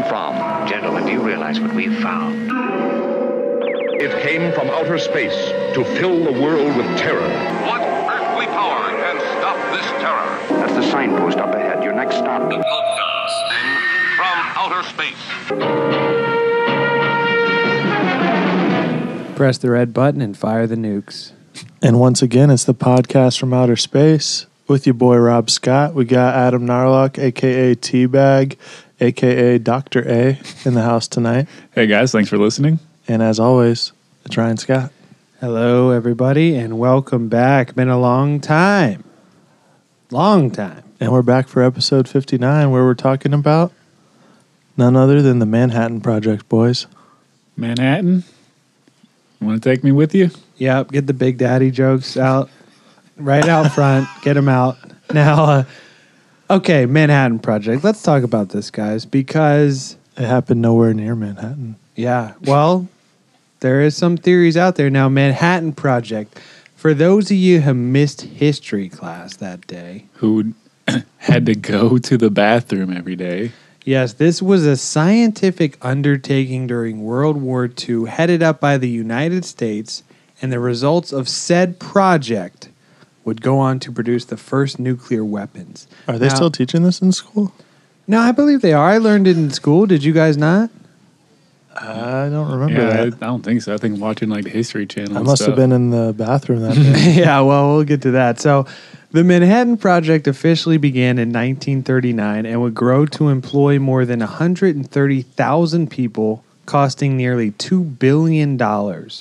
come from? Gentlemen, do you realize what we've found? It came from outer space to fill the world with terror. What earthly power can stop this terror? That's the signpost up ahead. Your next stop. The broadcasting from outer space. Press the red button and fire the nukes. And once again, it's the podcast from outer space with your boy Rob Scott. We got Adam Narlock, a.k.a. Teabag, a.k.a. Dr. A, in the house tonight. Hey guys, thanks for listening. And as always, it's Ryan Scott. Hello, everybody, and welcome back. Been a long time. Long time. And we're back for episode 59, where we're talking about none other than the Manhattan Project, boys. Manhattan? You want to take me with you? Yep, get the Big Daddy jokes out. Right out front. Get them out. Now, okay, Manhattan Project. Let's talk about this, guys, because... It happened nowhere near Manhattan. Yeah, well, there is some theories out there. Now, Manhattan Project, for those of you who missed history class that day... Who had to go to the bathroom every day. Yes, this was a scientific undertaking during World War II headed up by the United States, and the results of said project would go on to produce the first nuclear weapons. Are they still teaching this in school? No, I believe they are. I learned it in school. Did you guys not? I don't remember that. I don't think so. I think watching like the History Channel. I must have been in the bathroom that day. Yeah, well, we'll get to that. So the Manhattan Project officially began in 1939 and would grow to employ more than 130,000 people, costing nearly $2 billion,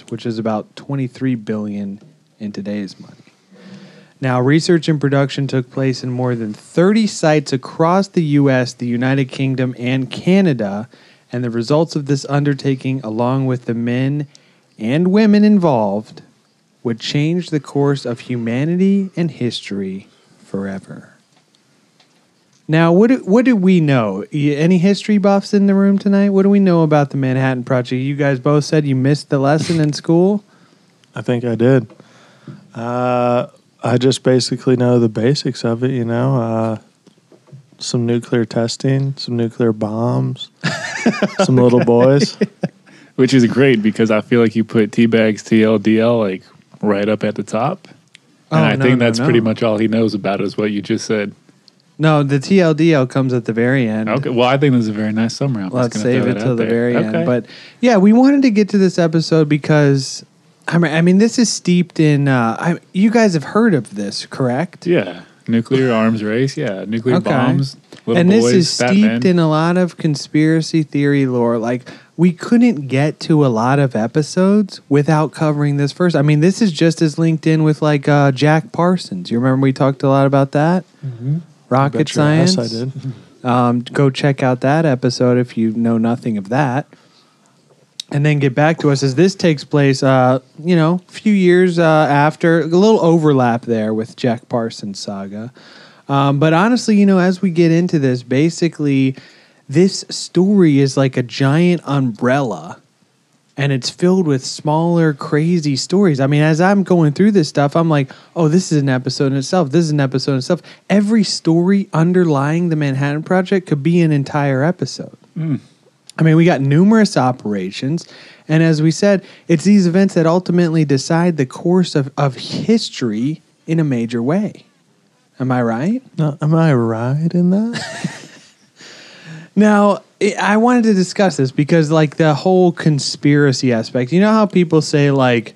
which is about $23 billion in today's money. Now, research and production took place in more than 30 sites across the U.S., the United Kingdom, and Canada, and the results of this undertaking, along with the men and women involved, would change the course of humanity and history forever. Now, what do we know? Any history buffs in the room tonight? What do we know about the Manhattan Project? You guys both said you missed the lesson in school? I think I did. I just basically know the basics of it, you know. Some nuclear testing, some nuclear bombs, some little boys. Which is great because I feel like you put Teabag's TLDL like right up at the top. And I think that's pretty much all he knows about is what you just said. No, the TLDL comes at the very end. Okay, well, I think this is a very nice summary. Let's save it till the very end. But yeah, we wanted to get to this episode because... I mean, this is steeped in... you guys have heard of this, correct? Yeah. Nuclear arms race. Yeah. Nuclear bombs. Little and boys, this is steeped in a lot of conspiracy theory lore. Like, we couldn't get to a lot of episodes without covering this first. I mean, this is just as linked in with, like, Jack Parsons. You remember we talked a lot about that? Mm-hmm. Rocket science. Yes, I did. Go check out that episode if you know nothing of that. And then get back to us as this takes place, a few years after, a little overlap there with Jack Parsons' saga. But honestly, as we get into this, basically, this story is like a giant umbrella, and it's filled with smaller, crazy stories. I mean, as I'm going through this stuff, I'm like, oh, this is an episode in itself. This is an episode in itself. Every story underlying the Manhattan Project could be an entire episode. Mm. I mean, we got numerous operations, and as we said, it's these events that ultimately decide the course of history in a major way. Am I right? No, am I right in that? Now, I wanted to discuss this because, like, the whole conspiracy aspect, you know how people say, like,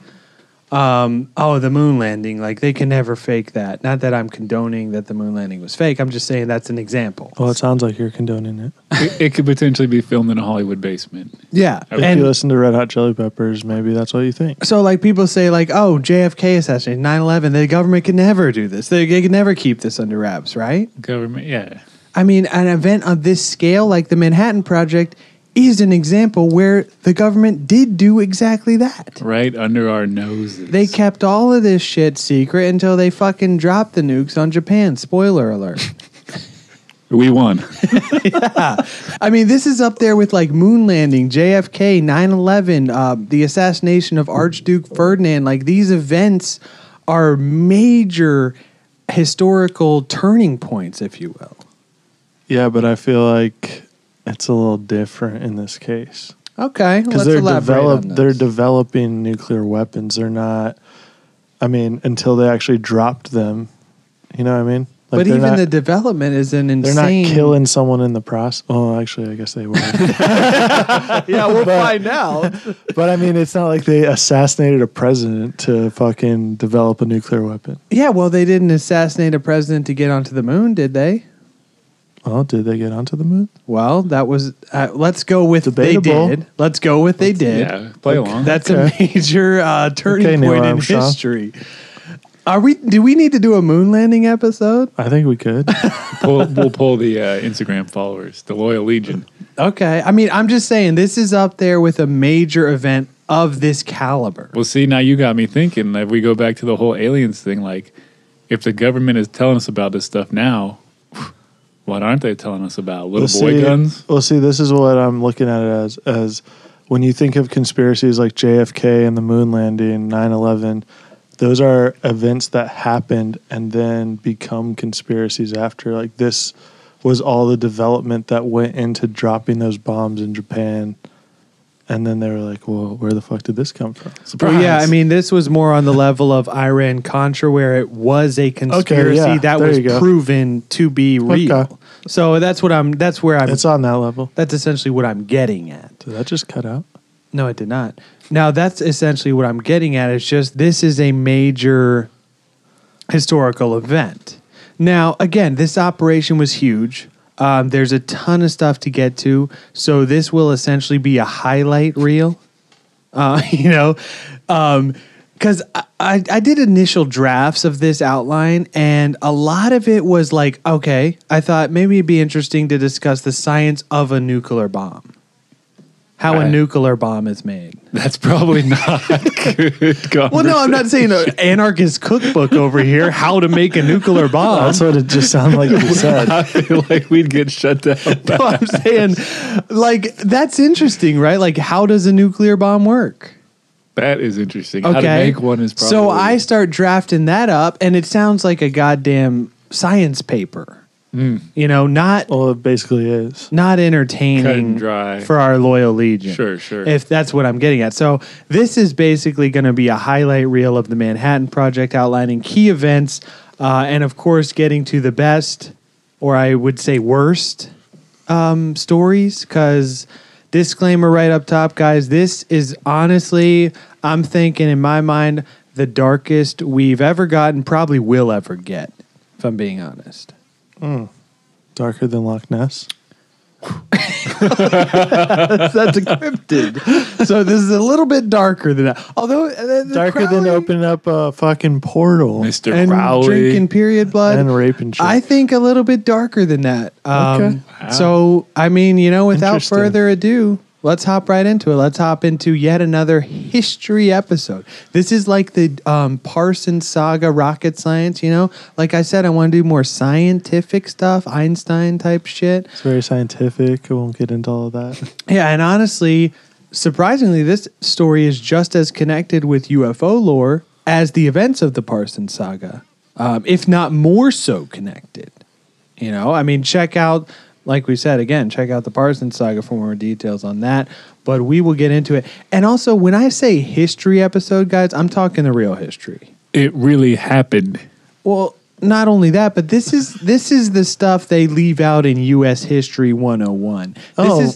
the moon landing, like, they can never fake that. Not that I'm condoning that the moon landing was fake. I'm just saying that's an example. Well, it sounds like you're condoning it. It could potentially be filmed in a Hollywood basement. Yeah. If you listen to Red Hot Chili Peppers, maybe that's what you think. So, like, people say, like, oh, JFK assassination, 9/11, the government can never do this. They can never keep this under wraps, right? Government, yeah. I mean, an event on this scale, like the Manhattan Project, is an example where the government did do exactly that. Right under our noses. They kept all of this shit secret until they fucking dropped the nukes on Japan. Spoiler alert. We won. Yeah. I mean, this is up there with like moon landing, JFK, 9/11, the assassination of Archduke Ferdinand. Like, these events are major historical turning points, if you will. Yeah, but I feel like it's a little different in this case. Okay, Because they're developing nuclear weapons. They're not, until they actually dropped them. You know what I mean? Like but even the development is an insane... They're not killing someone in the process. Oh, actually, I guess they were. Yeah, we'll find out. But it's not like they assassinated a president to fucking develop a nuclear weapon. Yeah, well, they didn't assassinate a president to get onto the moon, did they? Well, did they get onto the moon? Well, that was... let's go with debatable. They did. Let's go with they did. Yeah, play along. That's a major turning point in history. Do we need to do a moon landing episode? I think we could. We'll pull the Instagram followers, the Loyal Legion. Okay. I'm just saying, this is up there with a major event of this caliber. Well, see, now you got me thinking, if we go back to the whole aliens thing, like, if the government is telling us about this stuff now, what aren't they telling us about? Boy guns? Well, see, this is what I'm looking at it as when you think of conspiracies like JFK and the moon landing, 9/11, those are events that happened and then become conspiracies after. Like, this was all the development that went into dropping those bombs in Japan. And then they were like, well, where the fuck did this come from? Surprise. Well, yeah, this was more on the level of Iran-Contra, where it was a conspiracy that was proven to be real. Okay. So that's where I'm... It's on that level. That's essentially what I'm getting at. Did that just cut out? No, it did not. Now, that's essentially what I'm getting at. It's just this is a major historical event. Now, again, this operation was huge. There's a ton of stuff to get to. So this will essentially be a highlight reel. Because I did initial drafts of this outline, and a lot of it was like, okay, I thought maybe it'd be interesting to discuss the science of a nuclear bomb. How a nuclear bomb is made. That's probably not good. Well, no, I'm not saying an anarchist cookbook over here, how to make a nuclear bomb. That's what it just sounded like you said. I feel like we'd get shut down. No, I'm saying, that's interesting, right? Like, how does a nuclear bomb work? That is interesting. Okay. How to make one is probably... So I start drafting that up, and it sounds like a goddamn science paper. Not... Well, it basically is. Not entertaining cut and dry for our loyal legion. Sure. If that's what I'm getting at. So this is basically going to be a highlight reel of the Manhattan Project, outlining key events, and of course getting to the best, or I would say worst, stories. Because disclaimer right up top, guys, this is honestly, I'm thinking in my mind, the darkest we've ever gotten, probably will ever get, if I'm being honest. Darker than Loch Ness? That's a cryptid. So this is a little bit darker than that. Although darker than opening up a fucking portal. Mr. And Crowley. drinking period blood. And raping shit. I think a little bit darker than that. Okay. Wow. So, without further ado, let's hop right into it. Let's hop into yet another history episode. This is like the Parsons saga rocket science, Like I said, I want to do more scientific stuff, Einstein type shit. It's very scientific. I won't get into all of that. Yeah, and honestly, surprisingly, this story is just as connected with UFO lore as the events of the Parsons saga, if not more so connected. Check out... Like we said, again, check out the Parsons saga for more details on that. But we will get into it. And also, when I say history episode, guys, I'm talking the real history. It really happened. Well, not only that, but this is the stuff they leave out in U.S. History 101.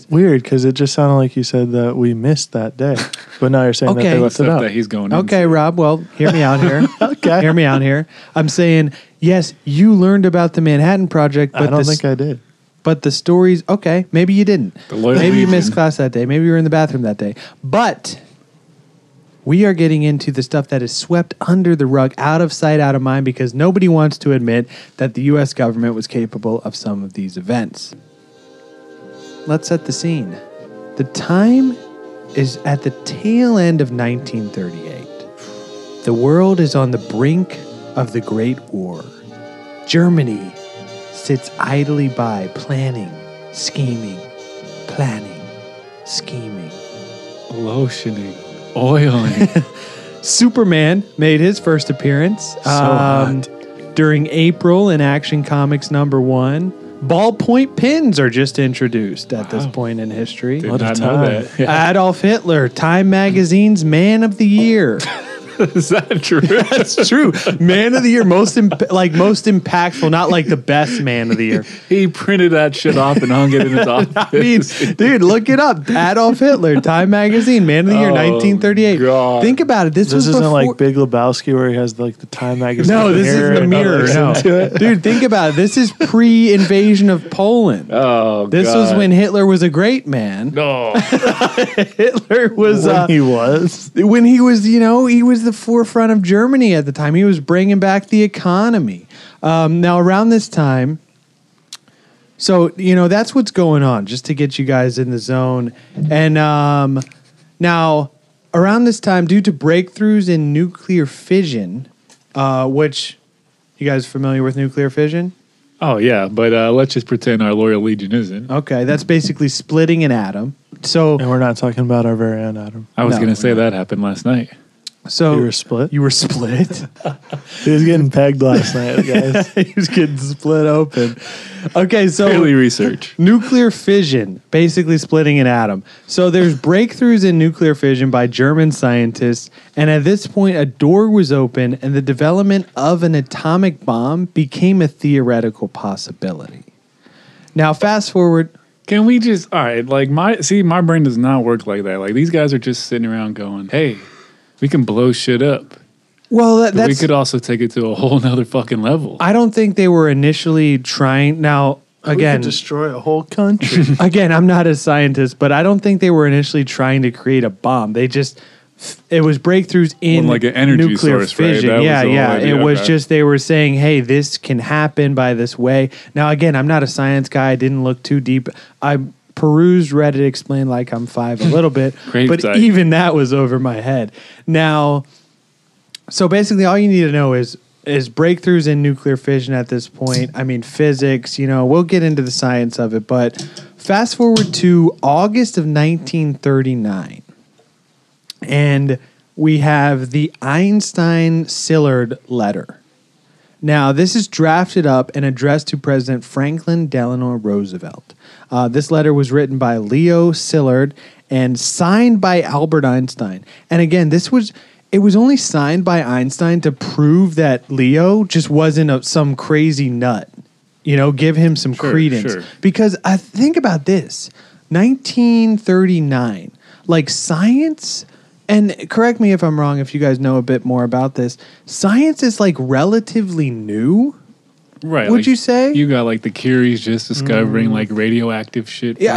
Weird, because it just sounded like you said that we missed that day. But now you're saying that they left it out. That he's going okay, into. Rob, well, hear me out here. Okay. Hear me out here. I'm saying, yes, you learned about the Manhattan Project. But I don't think I did. But the stories, okay, maybe you didn't. Maybe you missed class that day. Maybe you were in the bathroom that day. But we are getting into the stuff that is swept under the rug, out of sight, out of mind, because nobody wants to admit that the U.S. government was capable of some of these events. Let's set the scene. The time is at the tail end of 1938. The world is on the brink of the Great War. Germany sits idly by, planning, scheming, lotioning, oiling. Superman made his first appearance during April in Action Comics #1. ballpoint pens are just introduced at this point in history. Did What a not know time. that. Yeah. Adolf Hitler, Time Magazine's Man of the Year. Is that true? That's true. Man of the Year, most impactful, not like the best Man of the Year. He printed that shit off and hung it in his office. I mean, dude, look it up. Adolf Hitler, Time Magazine, Man of the Year, Oh, 1938. God. Think about it. This was isn't before, like Big Lebowski where he has like the Time magazine. No, this is mirror the and mirror. looks No. into it. Dude, think about it. This is pre-invasion of Poland. Oh, This God. was when Hitler was a great man. No. Hitler was When he was. when he was, he was the forefront of Germany at the time. He was bringing back the economy. Now, around this time, so, that's what's going on, just to get you guys in the zone. And now, around this time, due to breakthroughs in nuclear fission, which, you guys familiar with nuclear fission? Oh, yeah, but let's just pretend our loyal legion isn't. Okay, that's basically splitting an atom. So, And we're not talking about our very own Adam. I was No, going to say that happened last night. so You were split? You were split. He was getting pegged last night, guys. He was getting split open. Okay, so Daily research. nuclear fission, basically splitting an atom. So there's breakthroughs in nuclear fission by German scientists, and at this point, a door was open, and the development of an atomic bomb became a theoretical possibility. Now, fast forward. Can we just, all right, like my brain does not work like that. Like these guys are just sitting around going, hey, we can blow shit up. Well, But we that's. could also take it to a whole nother fucking level. I don't think they were initially trying. Now, We again, could destroy a whole country. again, I'm not a scientist, but I don't think they were initially trying to create a bomb. It was breakthroughs in Well, like an energy nuclear source, right? fission. That was Yeah, the whole yeah. idea, It was okay. just they were saying, "Hey, this can happen by this way." Now, again, I'm not a science guy. I didn't look too deep. I perused Reddit, explained like I'm five a little bit, Great but site. even that was over my head. Now, so basically, all you need to know is breakthroughs in nuclear fission at this point. I mean, physics. We'll get into the science of it, but fast forward to August of 1939, and we have the Einstein-Szilard letter. Now, this is drafted up and addressed to President Franklin Delano Roosevelt. This letter was written by Leo Szilard and signed by Albert Einstein. And again, it was only signed by Einstein to prove that Leo just wasn't some crazy nut. Give him some credence. Sure. Because I think about this, 1939, like science. And correct me if I'm wrong, if you guys know a bit more about this. Science is like relatively new. Right. Would like, you say? You got like the Curies just discovering like radioactive shit. Yeah,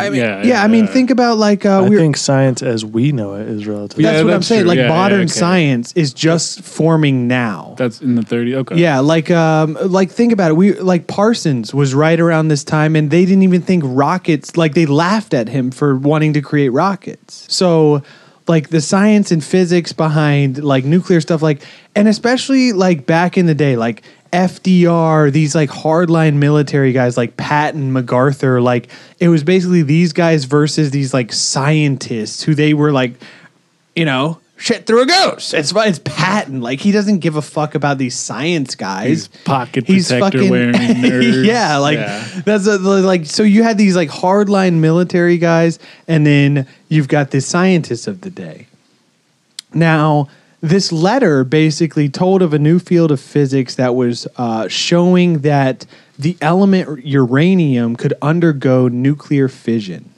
I mean, think about like I think science as we know it is relatively. that's Yeah, what I'm that's saying. true. Like Yeah, modern okay. science is just forming now. That's in the 30s. Okay. Yeah, like think about it. We like Parsons was right around this time, and they didn't even think rockets. Like they laughed at him for wanting to create rockets. So, like the science and physics behind like nuclear stuff, and especially like back in the day, like FDR, these like hardline military guys like Patton, MacArthur, like it was basically these guys versus these like scientists who they were like, shit through a ghost. It's Patton. Like he doesn't give a fuck about these science guys. These pocket protector wearing nerds. Yeah, that's like so you had these like hardline military guys, and then you've got the scientists of the day. Now, this letter basically told of a new field of physics that was showing that the element uranium could undergo nuclear fission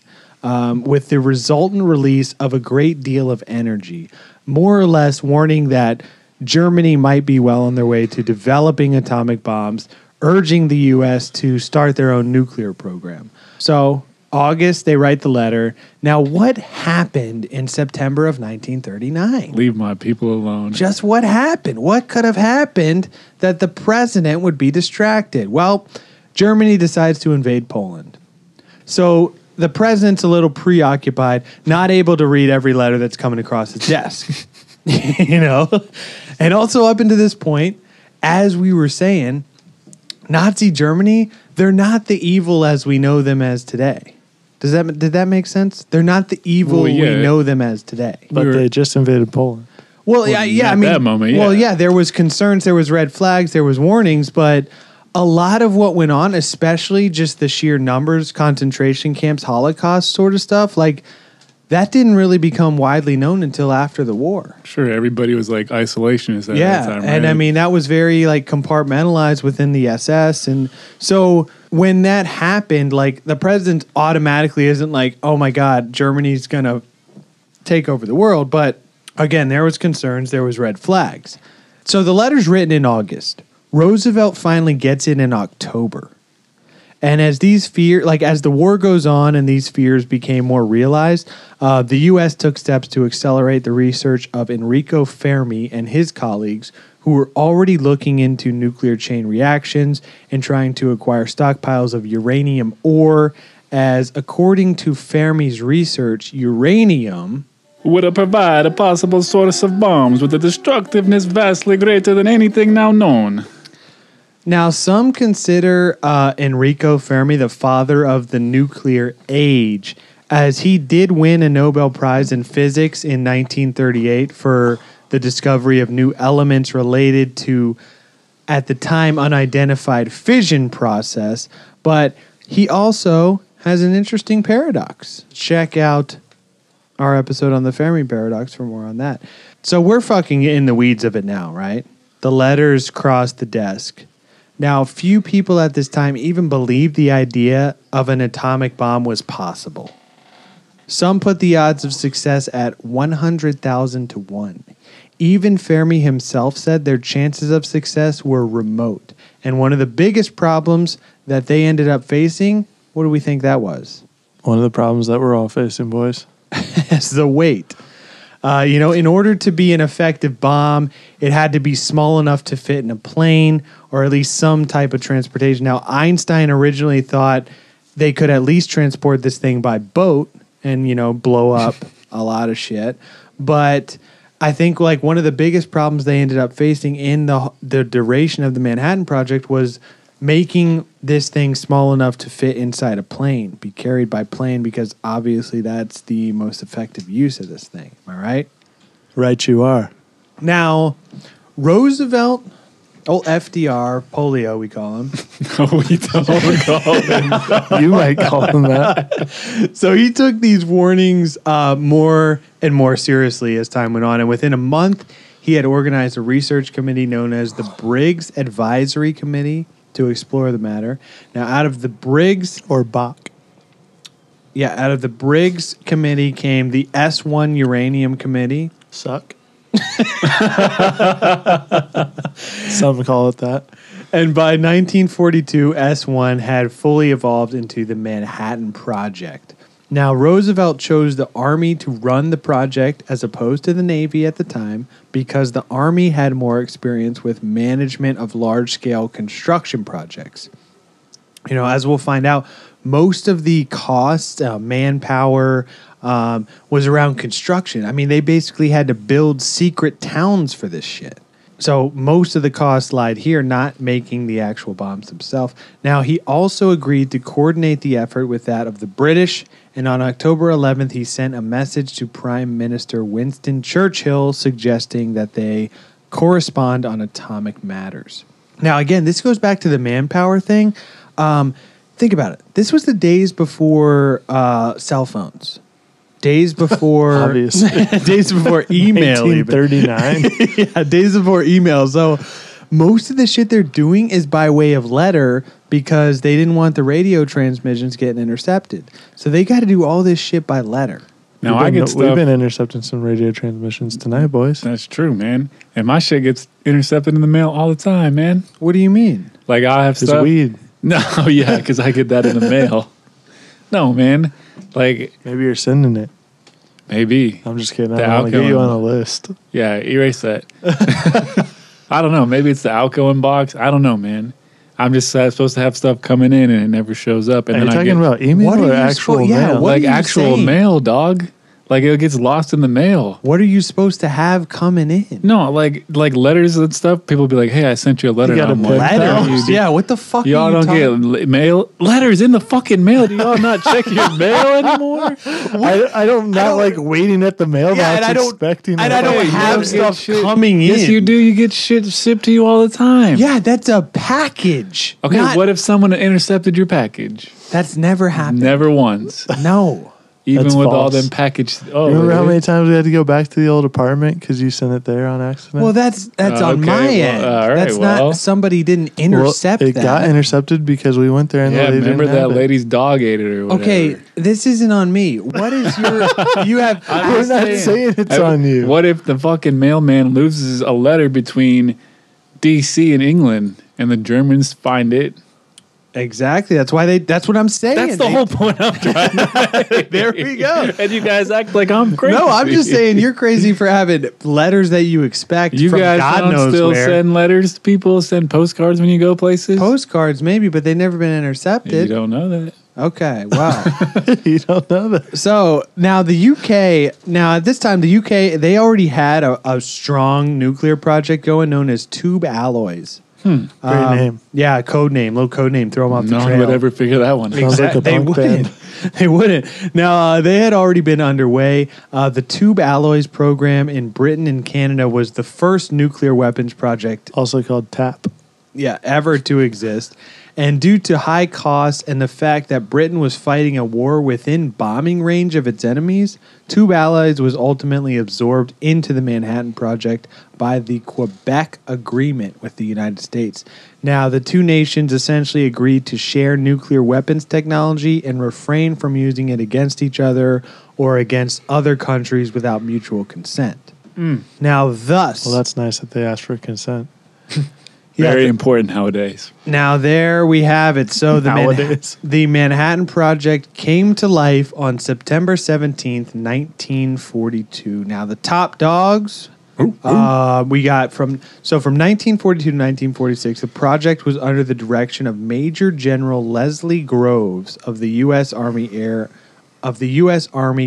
with the resultant release of a great deal of energy, more or less warning that Germany might be well on their way to developing atomic bombs, urging the U.S. to start their own nuclear program. So, August, they write the letter. Now, what happened in September of 1939? Leave my people alone. Just what happened? What could have happened that the president would be distracted? Well, Germany decides to invade Poland. So the president's a little preoccupied, not able to read every letter that's coming across his desk. And also up until this point, as we were saying, Nazi Germany, they're not the evil as we know them as today. Did that make sense? They're not the evil Well, yeah. we know them as today. But they just invaded Poland. Well, yeah. I at mean, that moment, Well, yeah. yeah. There was concerns, there was red flags, there was warnings, but a lot of what went on, especially just the sheer numbers, concentration camps, Holocaust sort of stuff, like that didn't really become widely known until after the war. Sure, everybody was like isolationist at that time, right? And I mean, that was very like compartmentalized within the SS. And so when that happened, like the president automatically isn't like, oh my God, Germany's going to take over the world. But again, there was concerns, there was red flags. So the letter's written in August. Roosevelt finally gets it in October. And as these as the war goes on and these fears became more realized, the U.S. took steps to accelerate the research of Enrico Fermi and his colleagues, who were already looking into nuclear chain reactions and trying to acquire stockpiles of uranium ore, as according to Fermi's research, uranium would provide a possible source of bombs with a destructiveness vastly greater than anything now known. Now, some consider Enrico Fermi the father of the nuclear age, as he did win a Nobel Prize in Physics in 1938 for the discovery of new elements related to, at the time, unidentified fission process. But he also has an interesting paradox. Check out our episode on the Fermi paradox for more on that. So we're fucking in the weeds of it now, right? The letters crossed the desk. Now, few people at this time even believed the idea of an atomic bomb was possible. Some put the odds of success at 100,000 to 1. Even Fermi himself said their chances of success were remote. And one of the biggest problems that they ended up facing, what do we think that was? One of the problems that we're all facing, boys. Is the weight. In order to be an effective bomb, it had to be small enough to fit in a plane or at least some type of transportation. Now, Einstein originally thought they could at least transport this thing by boat and, blow up a lot of shit. But I think like one of the biggest problems they ended up facing in the duration of the Manhattan Project was making this thing small enough to fit inside a plane, be carried by plane, because obviously that's the most effective use of this thing. Am I right? Right you are. Now, Roosevelt, old FDR, polio we call him. No, we don't call him. You might call him that. So he took these warnings more and more seriously as time went on. And within a month, he had organized a research committee known as the Briggs Advisory Committee to explore the matter. Now, out of the Briggs... Or Bach. Yeah, out of the Briggs Committee came the S1 Uranium Committee. Suck. Some call it that. And by 1942, S1 had fully evolved into the Manhattan Project. Now, Roosevelt chose the Army to run the project as opposed to the Navy at the time because the Army had more experience with management of large-scale construction projects. As we'll find out, most of the costs, manpower, was around construction. I mean, they basically had to build secret towns for this shit. So most of the costs lied here, not making the actual bombs themselves. Now, he also agreed to coordinate the effort with that of the British, and on October 11th, he sent a message to Prime Minister Winston Churchill suggesting that they correspond on atomic matters. Now, again, this goes back to the manpower thing. Think about it. This was the days before cell phones. Days before Obviously. Days before email. 1939. Yeah, days before email. So most of the shit they're doing is by way of letter because they didn't want the radio transmissions getting intercepted. So they got to do all this shit by letter. Now We've been intercepting some radio transmissions tonight, boys. That's true, man. And my shit gets intercepted in the mail all the time, man. What do you mean? Like I have It's stuff. weed. No, yeah, because I get that in the mail. No, man. Like Maybe you're sending it. maybe. I'm just kidding. The I want to get you outgoing- on a list. Yeah, erase that. I don't know. Maybe it's the outgoing box. I don't know, man. I'm just supposed to have stuff coming in and it never shows up. And Are you then talking about email What are or you actual supposed- yeah, mail? what- like are you actual saying? mail, dog. Like it gets lost in the mail. What are you supposed to have coming in? No, like letters and stuff. People be like, "Hey, I sent you a letter." You got and I'm a like, Letters? Yeah, what the fuck Y'all are you don't talking? get mail letters in the fucking mail. Do y'all not check your mail anymore? I don't like waiting at the mailbox and I don't- expecting. and I don't Hey, you have don't get stuff coming in. Yes, you do. You get shit shipped to you all the time. Yeah, that's a package. Okay, Not- what if someone intercepted your package? That's never happened. Never once. No. Even That's with all false. them packaged. Oh, Remember how really? many times we had to go back to the old apartment because you sent it there on accident? Well, that's on Okay, my well, end. all right, That's well. not somebody didn't intercept it that. got intercepted because we went there and Yeah, the lady remember didn't that have it. lady's dog ate it or whatever. Okay, this isn't on me. What is your? You have. We're not saying it's on you. What if the fucking mailman loses a letter between D.C. and England and the Germans find it? Exactly. That's why they. That's what I'm saying. That's the whole point I'm trying to make. There we go. And you guys act like I'm crazy. No, I'm just saying you're crazy for having letters that you expect You from guys God don't knows still where. send letters to people, send postcards when you go places? Postcards, maybe, but they've never been You intercepted. don't know that. Okay, wow. You don't know that. So now the UK, now at this time, the UK, they already had a strong nuclear project going known as Tube Alloys. Great name. Yeah, code name, little code name, throw them off No the one trail. would ever figure that one out. Sounds like a They punk wouldn't. band. They wouldn't. Now, they had already been underway. The Tube Alloys program in Britain and Canada was the first nuclear weapons project Also called TAP. ever to exist. And due to high costs and the fact that Britain was fighting a war within bombing range of its enemies, Tube Alloys was ultimately absorbed into the Manhattan Project by the Quebec Agreement with the United States. Now, the two nations essentially agreed to share nuclear weapons technology and refrain from using it against each other or against other countries without mutual consent. Now, thus... Well, that's nice that they asked for consent. Very important nowadays. Now there we have it. So Nowadays. the Manhattan Project came to life on September 17th, 1942. Now the top dogs we got from 1942 to 1946, the project was under the direction of Major General Leslie Groves of the U.S. Army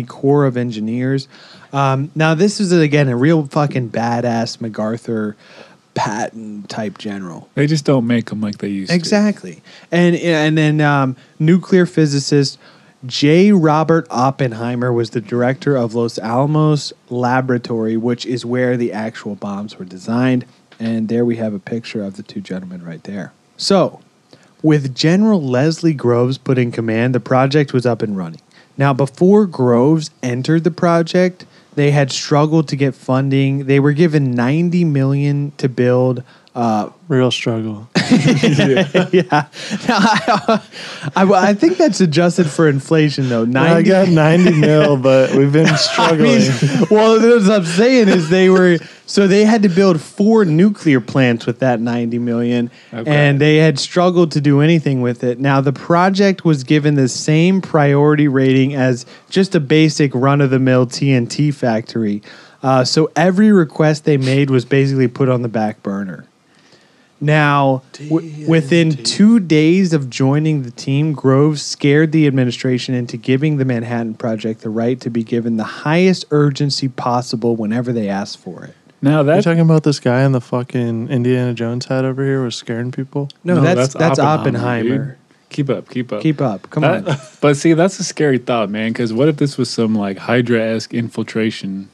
Corps of Engineers. Now this is again a real fucking badass MacArthur Patton type general. They just don't make them like they used to. Exactly. And then nuclear physicist J. Robert Oppenheimer was the director of Los Alamos Laboratory, which is where the actual bombs were designed. And there we have a picture of the two gentlemen right there. So, with General Leslie Groves put in command, the project was up and running. Now, before Groves entered the project, they had struggled to get funding. They were given $90 million to build. Real struggle. Yeah, I think that's adjusted for inflation though. I got 90 mil, but we've been I struggling. mean, well, what I'm saying is they had to build 4 nuclear plants with that 90 million, and they had struggled to do anything with it. Now, the project was given the same priority rating as just a basic run-of-the-mill TNT factory. So every request they made was basically put on the back burner. Now, within 2 days of joining the team, Groves scared the administration into giving the Manhattan Project the right to be given the highest urgency possible whenever they asked for it. Now You're that's talking about this guy in the fucking Indiana Jones hat over here was scaring people? No, that's Oppenheimer. Keep up. Keep up. Come on. But see, that's a scary thought, man. Because what if this was some like Hydra-esque infiltration?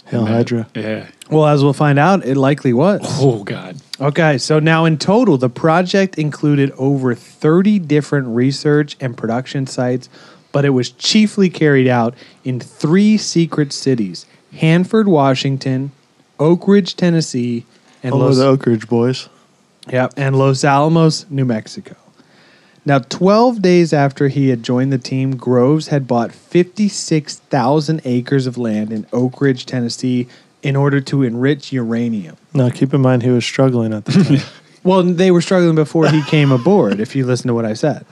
Hell Hydra. Yeah. Well, as we'll find out, it likely was. Oh God. Okay, so now in total, the project included over 30 different research and production sites, but it was chiefly carried out in 3 secret cities: Hanford, Washington, Oak Ridge, Tennessee, and The Oak Ridge boys. and Los Alamos, New Mexico. Now, 12 days after he had joined the team, Groves had bought 56,000 acres of land in Oak Ridge, Tennessee, in order to enrich uranium. Now, keep in mind he was struggling at the time. Well, they were struggling before he came aboard, if you listen to what I said.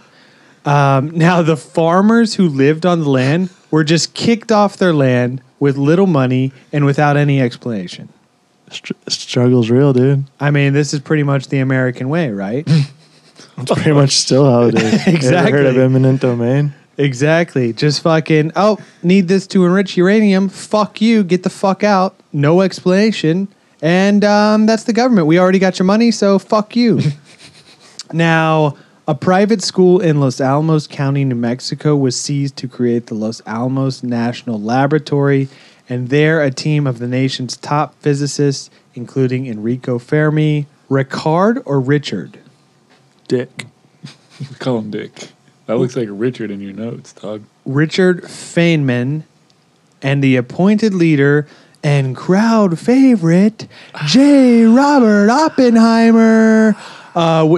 Now, the farmers who lived on the land were just kicked off their land with little money and without any explanation. Struggle's real, dude. I mean, this is pretty much the American way, right? It's pretty much still how it is. You ever heard of Exactly. eminent domain? Exactly. Just fucking, oh, need this to enrich uranium. Fuck you. Get the fuck out. No explanation. And that's the government. We already got your money, so fuck you. Now, a private school in Los Alamos County, New Mexico was seized to create the Los Alamos National Laboratory. And there, a team of the nation's top physicists, including Enrico Fermi, Ricard or Richard? Dick. Call him Dick. That looks like Richard in your notes, dog. Richard Feynman, and the appointed leader and crowd favorite, J. Robert Oppenheimer.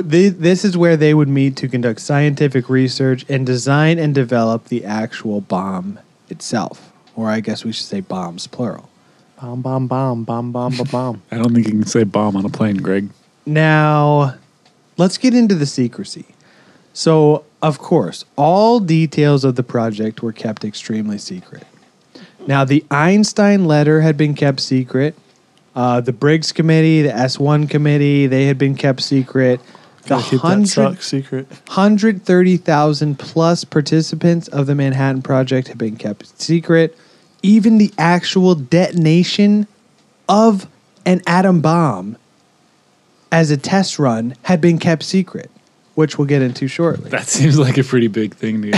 This is where they would meet to conduct scientific research and design and develop the actual bomb itself. Or I guess we should say bombs, plural. Bomb, bomb, bomb, bomb, bomb, bomb, bomb. I don't think you can say bomb on a plane, Greg. Now, let's get into the secrecy. So, of course, all details of the project were kept extremely secret. Now, the Einstein letter had been kept secret. The Briggs Committee, the S1 Committee, they had been kept secret. The Gotta keep that suck secret. 130,000 plus participants of the Manhattan Project had been kept secret. Even the actual detonation of an atom bomb as a test run had been kept secret, which we'll get into shortly. That seems like a pretty big thing to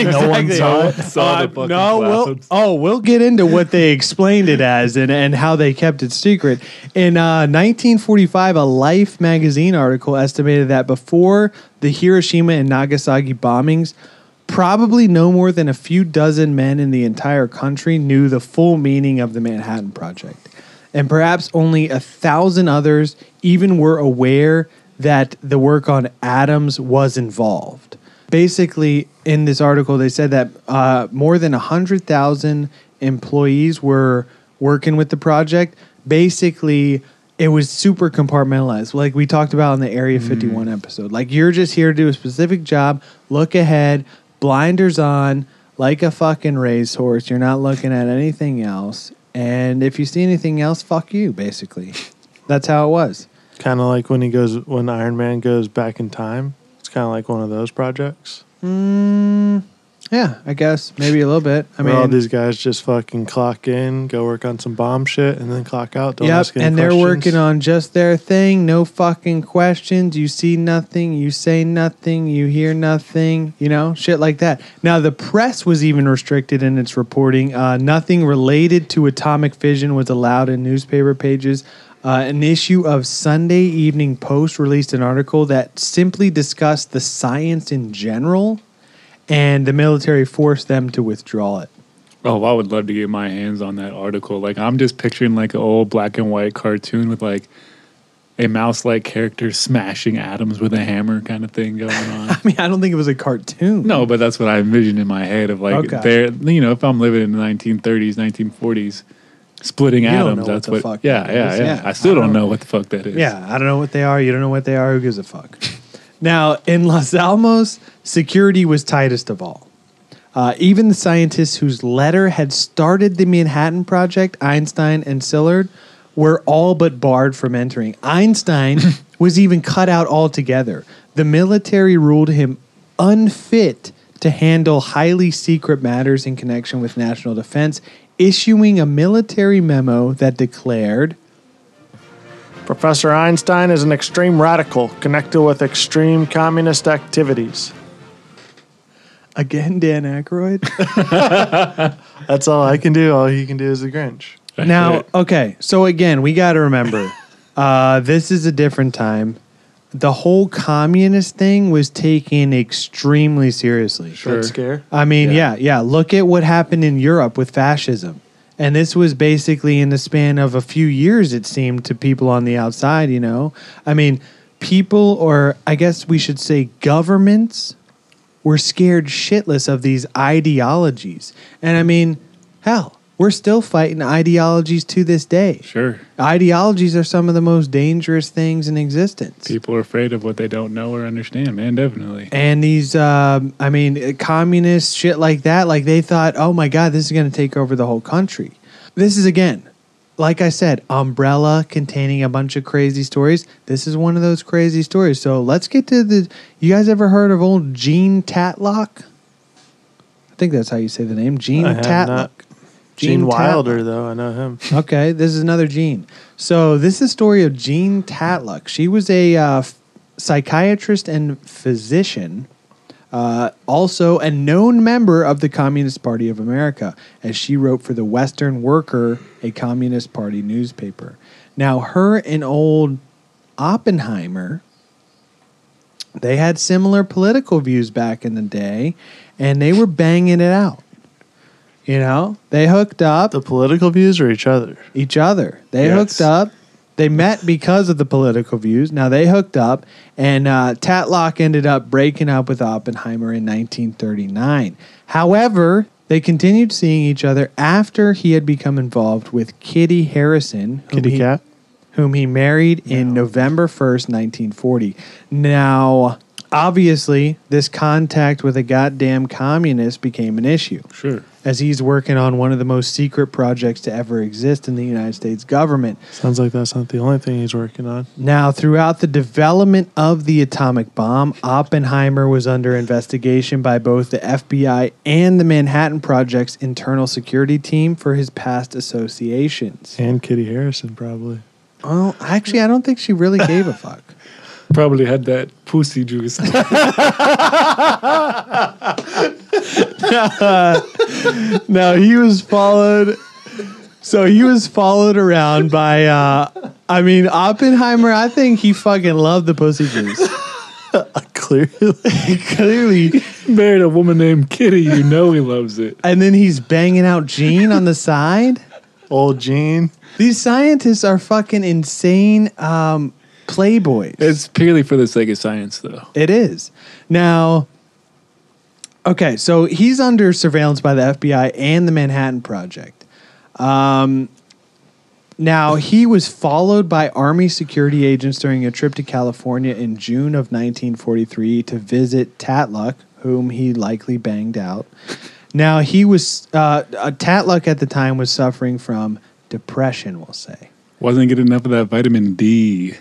No one saw it. saw the fucking clouds. we'll get into what they explained it as and how they kept it secret. In 1945, a Life magazine article estimated that before the Hiroshima and Nagasaki bombings, probably no more than a few dozen men in the entire country knew the full meaning of the Manhattan Project. And perhaps only 1,000 others even were aware that the work on atoms was involved. Basically, in this article, they said that more than 100,000 employees were working with the project. Basically, it was super compartmentalized, like we talked about in the Area 51 episode. Like, you're just here to do a specific job, look ahead, blinders on, like a fucking racehorse. You're not looking at anything else. And if you see anything else, fuck you, basically. That's how it was. Kind of like when Iron Man goes back in time. It's kind of like one of those projects. Yeah, I guess. Maybe a little bit. I mean, all these guys just fucking clock in, go work on some bomb shit, and then clock out. Don't ask any and questions. they're working on just their thing. No fucking questions. You see nothing. You say nothing. You hear nothing. You know, shit like that. Now, the press was even restricted in its reporting. Nothing related to atomic fission was allowed in newspaper pages. An issue of Sunday Evening Post released an article that simply discussed the science in general, and the military forced them to withdraw it. Oh, I would love to get my hands on that article. Like, I'm just picturing like an old black and white cartoon with like a mouse-like character smashing atoms with a hammer kind of thing going on. I mean, I don't think it was a cartoon. No, but that's what I envisioned in my head of like, if I'm living in the 1930s, 1940s, splitting atoms, that's what. Yeah. I still don't know what the fuck that is. Yeah, I don't know what they are. You don't know what they are. Who gives a fuck? Now, in Los Alamos, security was tightest of all. Even the scientists whose letter had started the Manhattan Project, Einstein and Szilard, were all but barred from entering. Einstein was even cut out altogether. The military ruled him unfit to handle highly secret matters in connection with national defense, issuing a military memo that declared, Professor Einstein is an extreme radical connected with extreme communist activities. Again, Dan Aykroyd. That's all I can do. All he can do is the Grinch. Now, okay, so again, we got to remember, this is a different time. The whole communist thing was taken extremely seriously. Sure. Scare? I mean, yeah. Look at what happened in Europe with fascism. And this was basically in the span of a few years, it seemed, to people on the outside, you know? I mean, people, or I guess we should say governments, were scared shitless of these ideologies. And I mean, hell, we're still fighting ideologies to this day. Sure. Ideologies are some of the most dangerous things in existence. People are afraid of what they don't know or understand, man, definitely. And these, communist shit like that, like they thought, oh my God, this is going to take over the whole country. This is, again, like I said, umbrella containing a bunch of crazy stories. This is one of those crazy stories. So let's get to you guys ever heard of old Gene Tatlock? think that's how you say the name. Gene I have Tatlock. not. Gene Wilder, Tatlock. though. I know him. Okay, this is another Gene. So this is the story of Gene Tatlock. She was a psychiatrist and physician, also a known member of the Communist Party of America, as she wrote for the Western Worker, a Communist Party newspaper. Now, her and old Oppenheimer, they had similar political views back in the day, and they were banging it out. You know, they hooked up. The political views or each other? Each other. They Yes. hooked up. They met because of the political views. Now they hooked up, and Tatlock ended up breaking up with Oppenheimer in 1939. However, they continued seeing each other after he had become involved with Kitty Harrison, Kitty Cat? whom he married in November 1st, 1940. Now, obviously, this contact with a goddamn communist became an issue, Sure. as he's working on one of the most secret projects to ever exist in the United States government. Sounds like that's not the only thing he's working on. Now, throughout the development of the atomic bomb, Oppenheimer was under investigation by both the FBI and the Manhattan Project's internal security team for his past associations. And Kitty Harrison, probably. Well, actually, I don't think she really gave a fuck. Probably had that pussy juice. No, he was followed. So he was followed around by, Oppenheimer, I think he fucking loved the pussy juice. Clearly. Clearly. Married a woman named Kitty. You know he loves it. And then he's banging out Gene on the side. Old Gene. These scientists are fucking insane playboys. It's purely for the sake of science, though. It is. Now, okay, so he's under surveillance by the FBI and the Manhattan Project. Now, he was followed by Army security agents during a trip to California in June of 1943 to visit Tatlock, whom he likely banged out. Now, he was, Tatlock at the time was suffering from depression, we'll say. Wasn't getting enough of that vitamin D.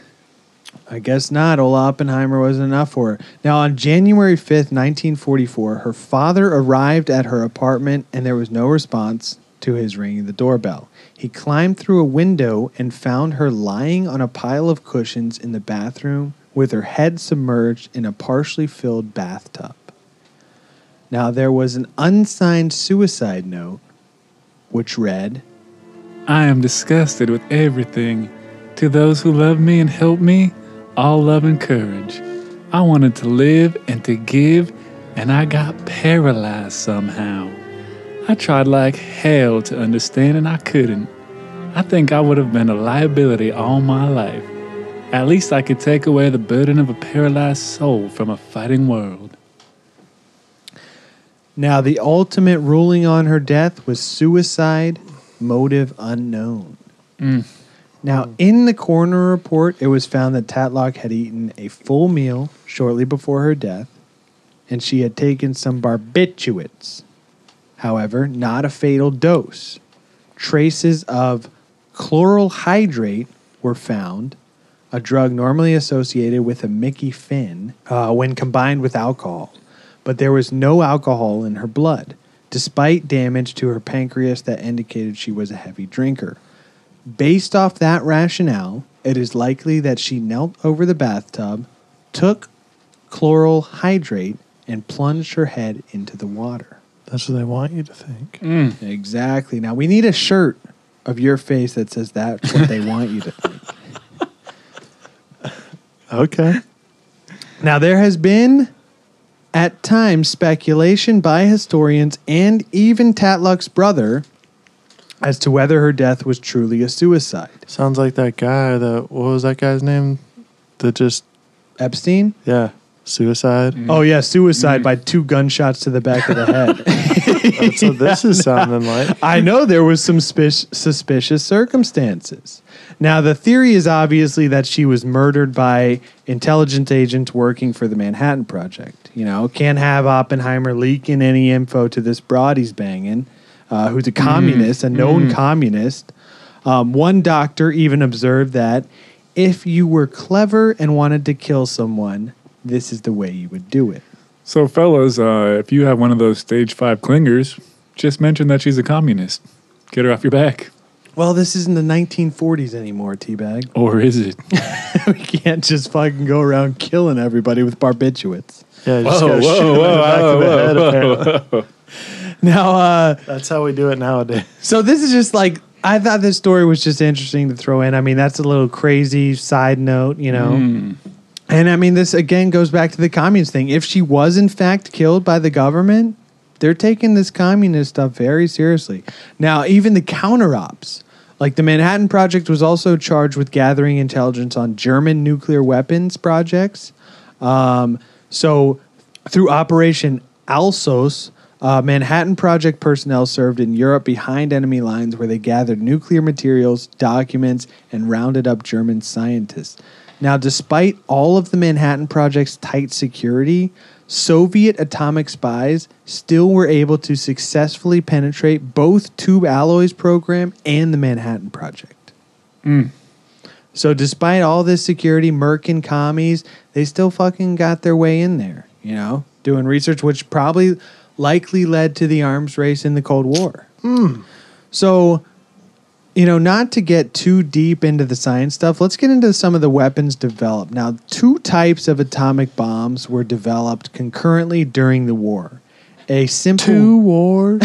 I guess not. Old Oppenheimer wasn't enough for her. Now, on January 5th, 1944, her father arrived at her apartment and there was no response to his ringing the doorbell. He climbed through a window and found her lying on a pile of cushions in the bathroom with her head submerged in a partially filled bathtub. Now, there was an unsigned suicide note which read, I am disgusted with everything. To those who love me and help me, all love and courage. I wanted to live and to give, and I got paralyzed somehow. I tried like hell to understand, and I couldn't. I think I would have been a liability all my life. At least I could take away the burden of a paralyzed soul from a fighting world. now the ultimate ruling on her death was suicide, motive unknown. Now, in the coroner report, it was found that Tatlock had eaten a full meal shortly before her death, and she had taken some barbiturates. However, not a fatal dose. Traces of chloral hydrate were found, a drug normally associated with a Mickey Finn, when combined with alcohol. But there was no alcohol in her blood, despite damage to her pancreas that indicated she was a heavy drinker. Based off that rationale, it is likely that she knelt over the bathtub, took chloral hydrate, and plunged her head into the water. That's what they want you to think. Exactly. Now, we need a shirt of your face that says that's what they want you to think. Okay. Now, there has been, at times, speculation by historians and even Tatlock's brother as to whether her death was truly a suicide. Sounds like that guy what was that guy's name? That just, Epstein? yeah, suicide. Oh, yeah, suicide by 2 gunshots to the back of the head. That's what this is sounding like. I know there was some suspicious circumstances. Now, the theory is obviously that she was murdered by intelligence agents working for the Manhattan Project. You know, can't have Oppenheimer leaking any info to this broad he's banging, who's a communist, a known communist. One doctor even observed that if you were clever and wanted to kill someone, this is the way you would do it. So, fellas, if you have one of those stage 5 clingers, just mention that she's a communist. Get her off your back. Well, this isn't the 1940s anymore, Teabag. Or is it? We can't just fucking go around killing everybody with barbiturates. Yeah, you just gotta shoot him in the back of the head, apparently. Now, That's how we do it nowadays. so this is just like, I thought this story was just interesting to throw in. I mean, that's a little crazy side note, you know. And I mean, this again goes back to the communist thing. If she was in fact killed by the government, they're taking this communist stuff very seriously. Now, even the counter-ops, like the Manhattan Project was also charged with gathering intelligence on German nuclear weapons projects. So through Operation Alsos, Manhattan Project personnel served in Europe behind enemy lines where they gathered nuclear materials, documents, and rounded up German scientists. Now, despite all of the Manhattan Project's tight security, Soviet atomic spies still were able to successfully penetrate both Tube Alloy's program and the Manhattan Project. So despite all this security, Merc and commies, they still fucking got their way in there, you know, doing research, which probably likely led to the arms race in the Cold War. So, you know, not to get too deep into the science stuff, let's get into some of the weapons developed. Now, 2 types of atomic bombs were developed concurrently during the war. A simple 2 wars.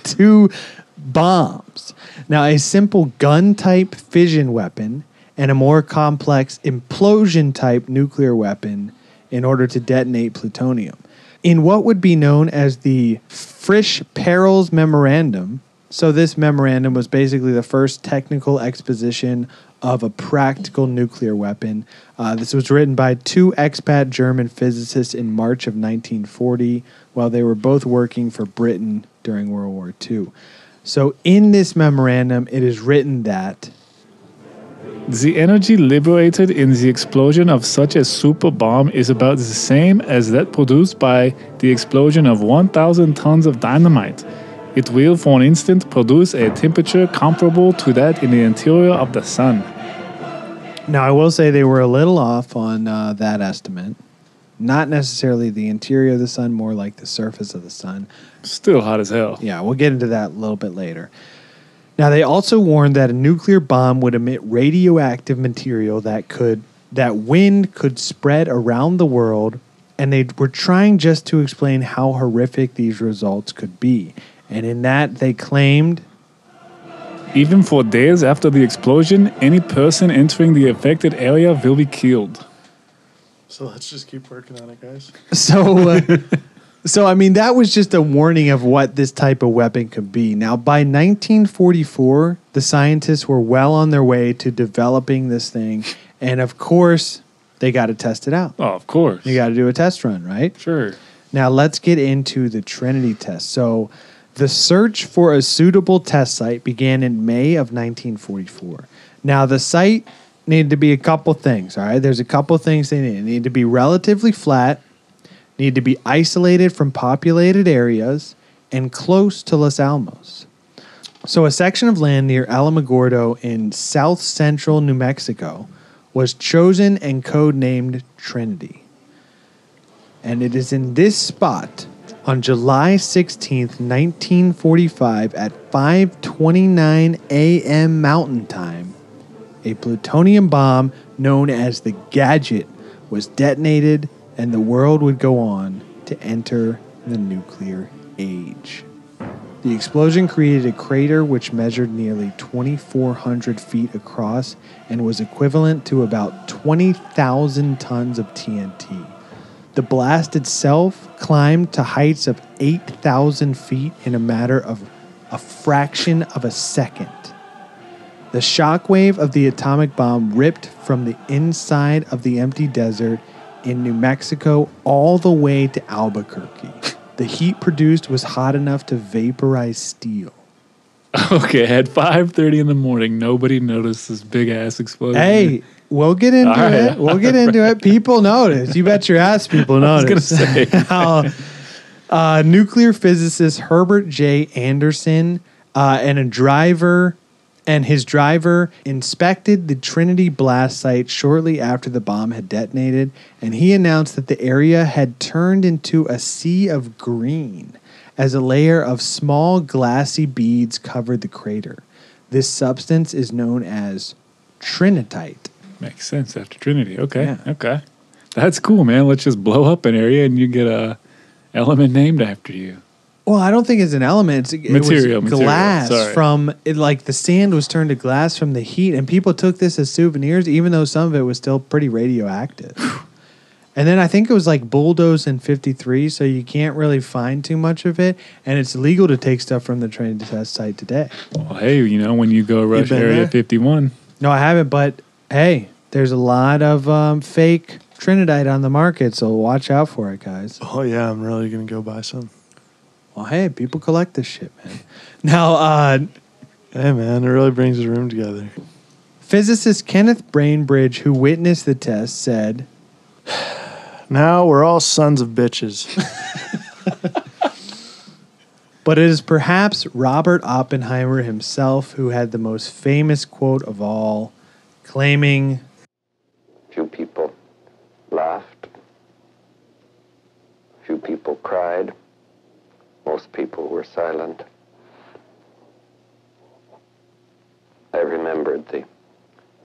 2 bombs. Now, a simple gun-type fission weapon and a more complex implosion-type nuclear weapon in order to detonate plutonium. In what would be known as the Frisch-Perls Memorandum, so this memorandum was basically the first technical exposition of a practical nuclear weapon. This was written by 2 expat German physicists in March of 1940 while they were both working for Britain during World War II. So in this memorandum, it is written that The energy liberated in the explosion of such a super bomb is about the same as that produced by the explosion of 1,000 tons of dynamite. It will, for an instant, produce a temperature comparable to that in the interior of the sun. Now, I will say they were a little off on that estimate. Not necessarily the interior of the sun, more like the surface of the sun. Still hot as hell. Yeah, we'll get into that a little bit later. Now, they also warned that a nuclear bomb would emit radioactive material that wind could spread around the world, and they were trying just to explain how horrific these results could be. And in that, they claimed, Even for days after the explosion, any person entering the affected area will be killed. So let's just keep working on it, guys. So I mean, that was just a warning of what this type of weapon could be. Now, by 1944, the scientists were well on their way to developing this thing. And of course, they got to test it out. Oh, of course. You got to do a test run, right? Sure. Now, let's get into the Trinity test. So the search for a suitable test site began in May of 1944. Now, the site needed to be a couple things, all right? There's a couple things they need. It needed to be relatively flat, needed to be isolated from populated areas, and close to Los Alamos. So a section of land near Alamogordo in south-central New Mexico was chosen and codenamed Trinity. And it is in this spot on July 16th, 1945 at 5:29 a.m. Mountain Time, a plutonium bomb known as the Gadget was detonated, and the world would go on to enter the nuclear age. The explosion created a crater which measured nearly 2,400 feet across and was equivalent to about 20,000 tons of TNT. The blast itself climbed to heights of 8,000 feet in a matter of a fraction of a second. The shockwave of the atomic bomb ripped from the inside of the empty desert in New Mexico all the way to Albuquerque. The heat produced was hot enough to vaporize steel. Okay, at 5:30 in the morning, nobody noticed this big-ass explosion. Hey, we'll get into All right. it. We'll get into it. People notice. You bet your ass people notice. I was going to say. How nuclear physicist Herbert J. Anderson and a driver And his driver inspected the Trinity blast site shortly after the bomb had detonated, and he announced that the area had turned into a sea of green as a layer of small glassy beads covered the crater. This substance is known as trinitite. Makes sense after Trinity. Okay. Yeah. Okay. That's cool, man. Let's just blow up an area and you get a element named after you. Well, I don't think it's an element. It Material. was glass Sorry. from it. Like the sand was turned to glass from the heat, and people took this as souvenirs, even though some of it was still pretty radioactive. And then I think it was like bulldozed in '53, so you can't really find too much of it, and it's illegal to take stuff from the Trinity test site today. Well, hey, when you go rush been Area there? 51, No, I haven't, but hey, there's a lot of fake trinitite on the market, so watch out for it, guys. Oh, yeah, I'm really going to go buy some. Well, hey, people collect this shit, man. Now, Hey, man, it really brings the room together. physicist Kenneth Bainbridge, who witnessed the test, said, Now we're all sons of bitches. but it is perhaps Robert Oppenheimer himself who had the most famous quote of all, claiming, Few people laughed. Few people cried. Most people were silent. I remembered the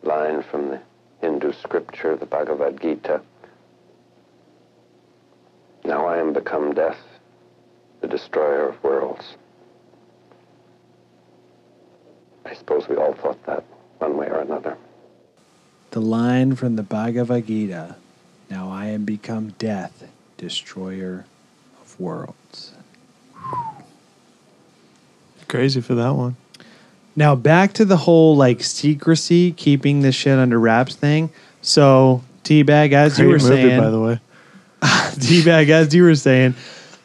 line from the Hindu scripture, the Bhagavad Gita. Now I am become death, the destroyer of worlds. I suppose we all thought that one way or another. the line from the Bhagavad Gita, now I am become death, destroyer of worlds. Crazy for that one. Now back to the whole like secrecy, keeping this shit under wraps thing. So Teabag, as Great you were movie, saying, by the way. Teabag, as you were saying,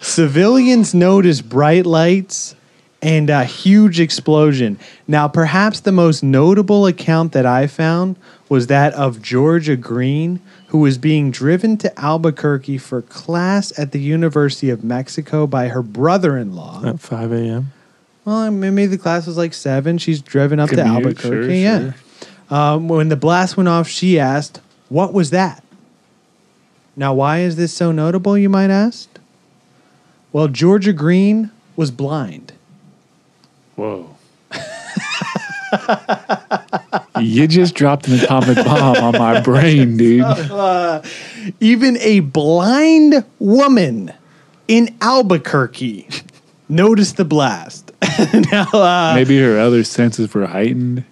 civilians noticed bright lights and a huge explosion. Now, perhaps the most notable account that I found was that of Georgia Green, who was being driven to Albuquerque for class at the University of Mexico by her brother-in-law. At 5 a.m. Well, maybe the class was like 7. She's driven up to Commute, Albuquerque. sure. When the blast went off, she asked, "What was that?" Now, why is this so notable, you might ask? Well, Georgia Green was blind. Whoa. You just dropped an atomic bomb on my brain, dude. Even a blind woman in Albuquerque noticed the blast. Now, Maybe her other senses were heightened.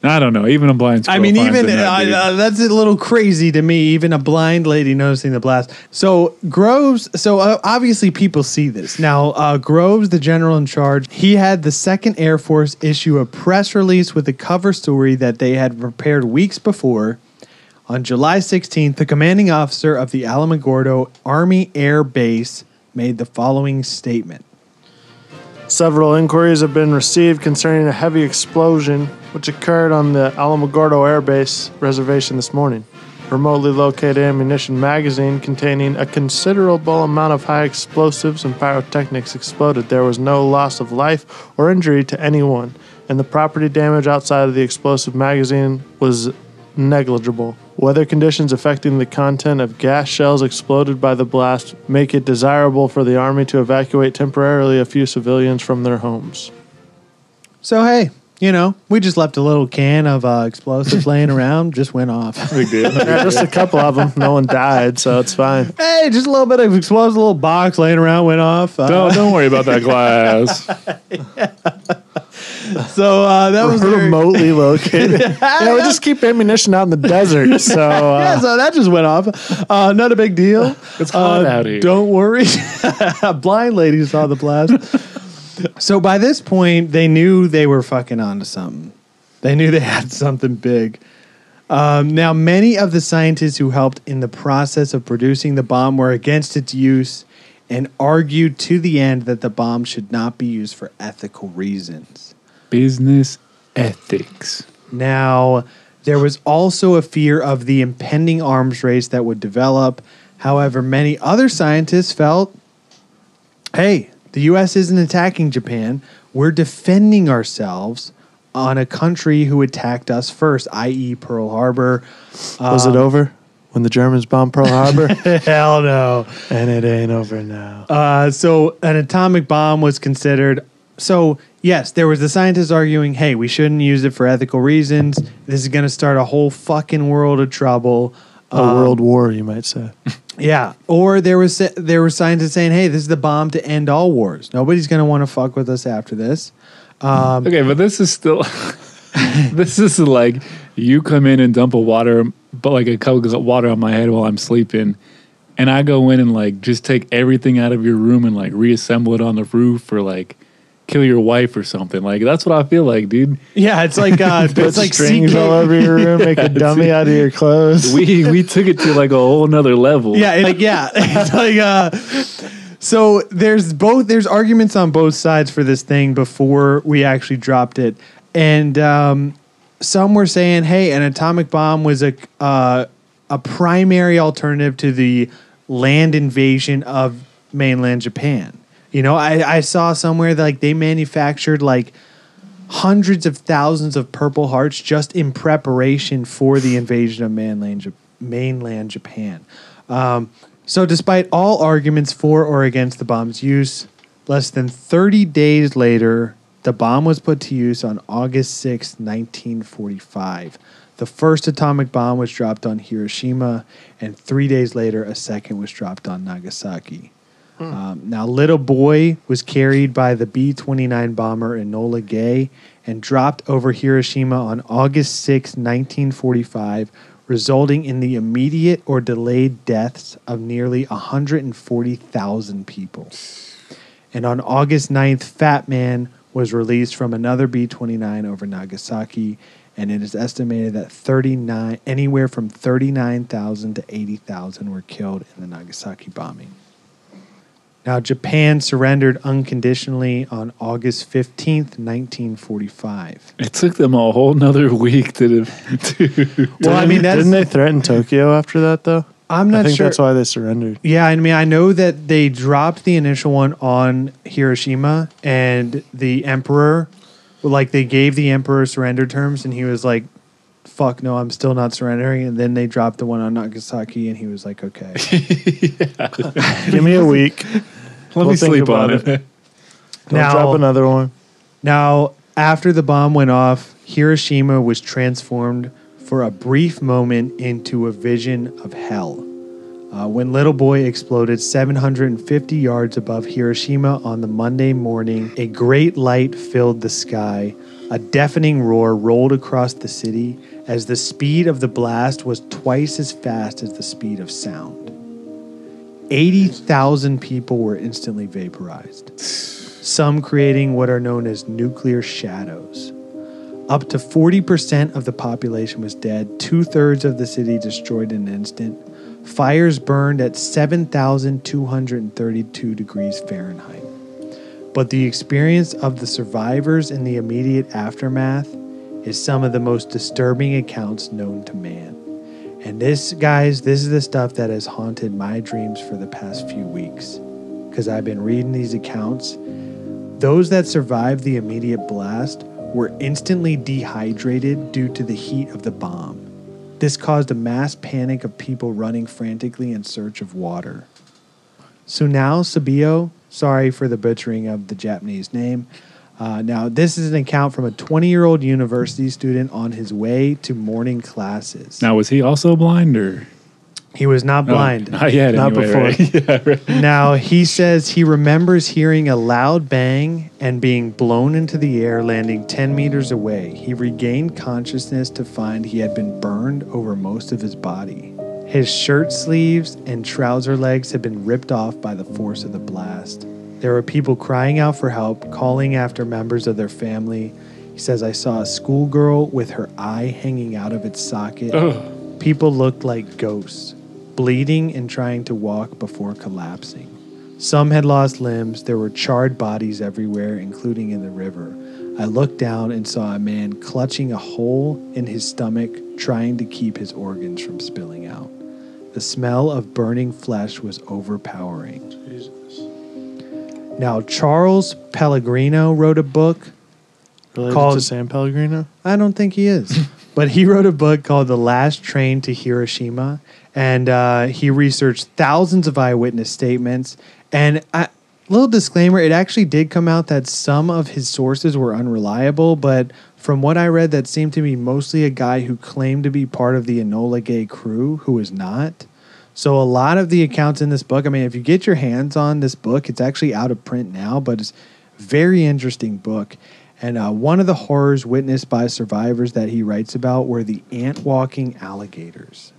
I don't know. Even a blind squirrel I mean, finds even a nut, dude. that's a little crazy to me. Even a blind lady noticing the blast. So Groves. So obviously people see this now. Groves, the general in charge, he had the 2nd Air Force issue a press release with a cover story that they had prepared weeks before. On July 16th, the commanding officer of the Alamogordo Army Air Base made the following statement. Several inquiries have been received concerning a heavy explosion which occurred on the Alamogordo Air Base reservation this morning. A remotely located ammunition magazine containing a considerable amount of high explosives and pyrotechnics exploded. There was no loss of life or injury to anyone, and the property damage outside of the explosive magazine was negligible. Weather conditions affecting the content of gas shells exploded by the blast make it desirable for the Army to evacuate temporarily a few civilians from their homes. So hey, we just left a little can of explosives laying around, just went off. Big deal. Yeah, just a couple of them. No one died, so it's fine. Hey, just a little bit of explosive, little box laying around, went off. Don't worry about that glass. So that was Remotely located. Yeah, we just keep ammunition out in the desert, so yeah, so that just went off. Not a big deal. It's hot out here. Don't worry. A blind lady saw the blast. So by this point, they knew they were fucking onto something. They knew they had something big. Now, many of the scientists who helped in the process of producing the bomb were against its use and argued to the end that the bomb should not be used for ethical reasons. Business ethics. Now, there was also a fear of the impending arms race that would develop. However, many other scientists felt, hey, the U.S. isn't attacking Japan. We're defending ourselves on a country who attacked us first, i.e. Pearl Harbor. Was it over when the Germans bombed Pearl Harbor? Hell no. And it ain't over now. So an atomic bomb was considered. So, yes, there was the scientists arguing, hey, we shouldn't use it for ethical reasons. This is going to start a whole fucking world of trouble. A world war, you might say. Yeah. Or there were scientists saying, hey, this is the bomb to end all wars. Nobody's going to want to fuck with us after this. Okay, but this is still... this is like you come in and dump a cup of water on my head while I'm sleeping, and I go in and like just take everything out of your room and like reassemble it on the roof or like kill your wife or something. Like that's what I feel like, dude. Yeah, it's like Put strings all over your room, make a dummy out of your clothes. We took it to like a whole nother level. Yeah, it's like so there's arguments on both sides for this thing before we actually dropped it. And some were saying, hey, an atomic bomb was a primary alternative to the land invasion of mainland Japan. You know, I saw somewhere that like they manufactured like hundreds of thousands of Purple Hearts just in preparation for the invasion of mainland Japan. So despite all arguments for or against the bomb's use, less than 30 days later, the bomb was put to use on August 6, 1945. The first atomic bomb was dropped on Hiroshima, and 3 days later, a second was dropped on Nagasaki. Now, Little Boy was carried by the B-29 bomber Enola Gay and dropped over Hiroshima on August 6, 1945, resulting in the immediate or delayed deaths of nearly 140,000 people. And on August 9th, Fat Man was released from another B-29 over Nagasaki, and it is estimated that anywhere from 39,000 to 80,000 were killed in the Nagasaki bombing. Now, Japan surrendered unconditionally on August 15th, 1945. It took them a whole nother week to Well, I mean, didn't they threaten Tokyo after that, though? I'm not sure. I think that's why they surrendered. Yeah, I mean, I know that they dropped the initial one on Hiroshima, and the emperor, like, they gave the emperor surrender terms, and he was like, fuck no, I'm still not surrendering. And then they dropped the one on Nagasaki, and he was like, okay. Give me a week. Let me sleep on it. Don't drop another one. Now, after the bomb went off, Hiroshima was transformed for a brief moment into a vision of hell. When Little Boy exploded 750 yards above Hiroshima on the Monday morning, a great light filled the sky. A deafening roar rolled across the city as the speed of the blast was twice as fast as the speed of sound. 80,000 people were instantly vaporized, some creating what are known as nuclear shadows. Up to 40% of the population was dead, 2/3 of the city destroyed in an instant. Fires burned at 7,232 degrees Fahrenheit. But the experience of the survivors in the immediate aftermath is some of the most disturbing accounts known to man. And this, guys, this is the stuff that has haunted my dreams for the past few weeks. Because I've been reading these accounts. Those that survived the immediate blast were instantly dehydrated due to the heat of the bomb. This caused a mass panic of people running frantically in search of water. Sunao Sabio, sorry for the butchering of the Japanese name. Now, this is an account from a 20-year-old university student on his way to morning classes. Now, was he also blind or? He was not blind. Not yet, not anyway, before. Right? Yeah, right. Now, he says he remembers hearing a loud bang and being blown into the air, landing 10 meters away. He regained consciousness to find he had been burned over most of his body. His shirt sleeves and trouser legs had been ripped off by the force of the blast. There were people crying out for help, calling after members of their family. He says, I saw a schoolgirl with her eye hanging out of its socket. Ugh. People looked like ghosts, bleeding and trying to walk before collapsing. Some had lost limbs. There were charred bodies everywhere, including in the river. I looked down and saw a man clutching a hole in his stomach, trying to keep his organs from spilling out. The smell of burning flesh was overpowering. Jesus. Now, Charles Pellegrino wrote a book, Related called to San Pellegrino? I don't think he is. But he wrote a book called The Last Train to Hiroshima, and he researched thousands of eyewitness statements. And little disclaimer, it actually did come out that some of his sources were unreliable, but from what I read, that seemed to be mostly a guy who claimed to be part of the Enola Gay crew who was not. So a lot of the accounts in this book, I mean, if you get your hands on this book, it's actually out of print now, but it's a very interesting book. And one of the horrors witnessed by survivors that he writes about were the ant-walking alligators.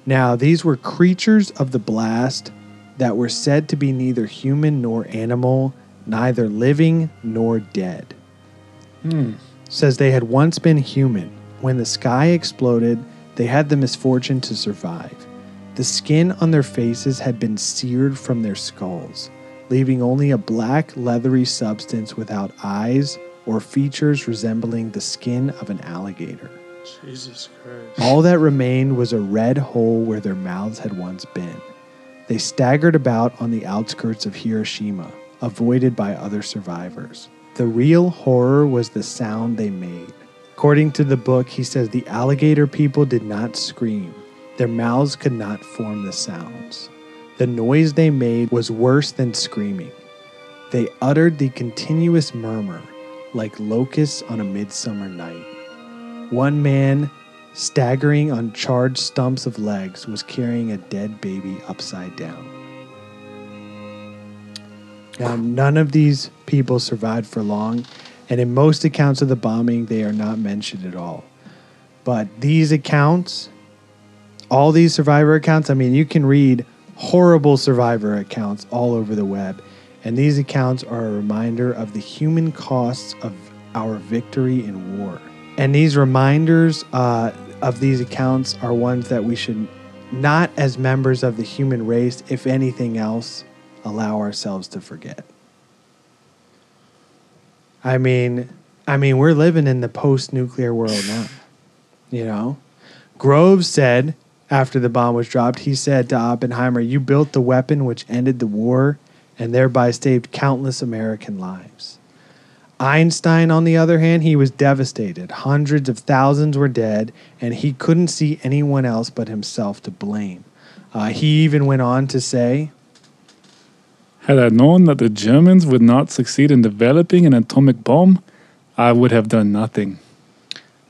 Now, these were creatures of the blast that were said to be neither human nor animal, neither living nor dead. Says they had once been human. When the sky exploded, they had the misfortune to survive. The skin on their faces had been seared from their skulls, leaving only a black, leathery substance without eyes or features resembling the skin of an alligator. Jesus Christ. All that remained was a red hole where their mouths had once been. They staggered about on the outskirts of Hiroshima, avoided by other survivors. The real horror was the sound they made. According to the book, he says the alligator people did not scream. Their mouths could not form the sounds. The noise they made was worse than screaming. They uttered the continuous murmur, like locusts on a midsummer night. One man, staggering on charred stumps of legs, was carrying a dead baby upside down. Now, none of these people survived for long, and in most accounts of the bombing, they are not mentioned at all. But these accounts, all these survivor accounts, I mean, you can read horrible survivor accounts all over the web, and these accounts are a reminder of the human costs of our victory in war. And these reminders of these accounts are ones that we should not, as members of the human race, if anything else, allow ourselves to forget. I mean, we're living in the post-nuclear world now. You know, Groves said after the bomb was dropped, he said to Oppenheimer, "You built the weapon which ended the war and thereby saved countless American lives." Einstein, on the other hand, he was devastated. Hundreds of thousands were dead, and he couldn't see anyone else but himself to blame. He even went on to say, Had I known that the Germans would not succeed in developing an atomic bomb, I would have done nothing.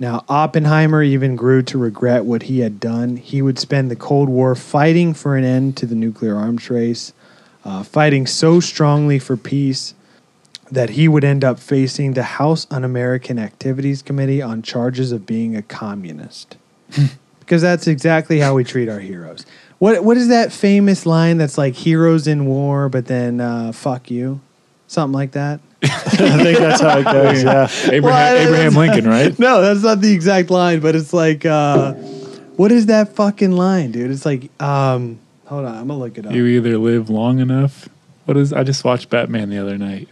now, Oppenheimer even grew to regret what he had done. He would spend the Cold War fighting for an end to the nuclear arms race, fighting so strongly for peace that he would end up facing the House Un-American Activities Committee on charges of being a communist. Because that's exactly how we treat our heroes. What is that famous line that's like heroes in war, but then fuck you? Something like that? I think that's how it goes, yeah. Abraham Lincoln, right? No, that's not the exact line, but it's like, what is that fucking line, dude? It's like, hold on, I'm going to look it up. You either live long enough. I just watched Batman the other night.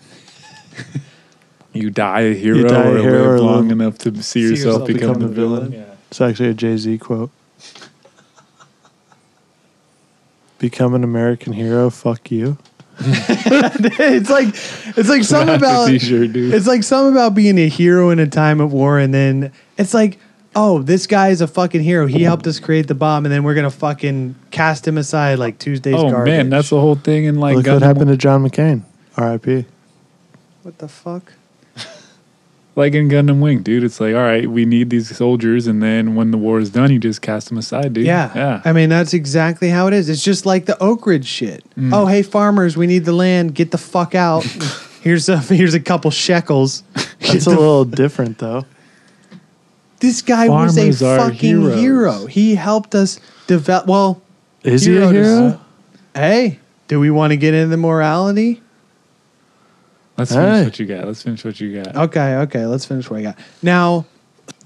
You die a hero, or live long enough to see yourself become the villain. Yeah. It's actually a Jay-Z quote. Become an American hero, fuck you. it's like something about t-shirt, dude. It's like something about being a hero in a time of war, and then it's like, oh, this guy is a fucking hero. He helped us create the bomb, and then we're gonna fucking cast him aside like Tuesday's garbage. Oh man, that's the whole thing. And like, Look what happened to John McCain. R.I.P. What the fuck? Like in Gundam Wing, dude. It's like, all right, we need these soldiers, and then when the war is done, you just cast them aside, dude. Yeah. I mean, that's exactly how it is. It's just like the Oak Ridge shit. Oh, hey, farmers, we need the land. Get the fuck out. Here's a couple shekels. That's a little different, though. This guy was a fucking hero. He helped us develop. Well, is he a hero? Hey, do we want to get into the morality? Let's finish what you got. Okay. Let's finish what I got. Now,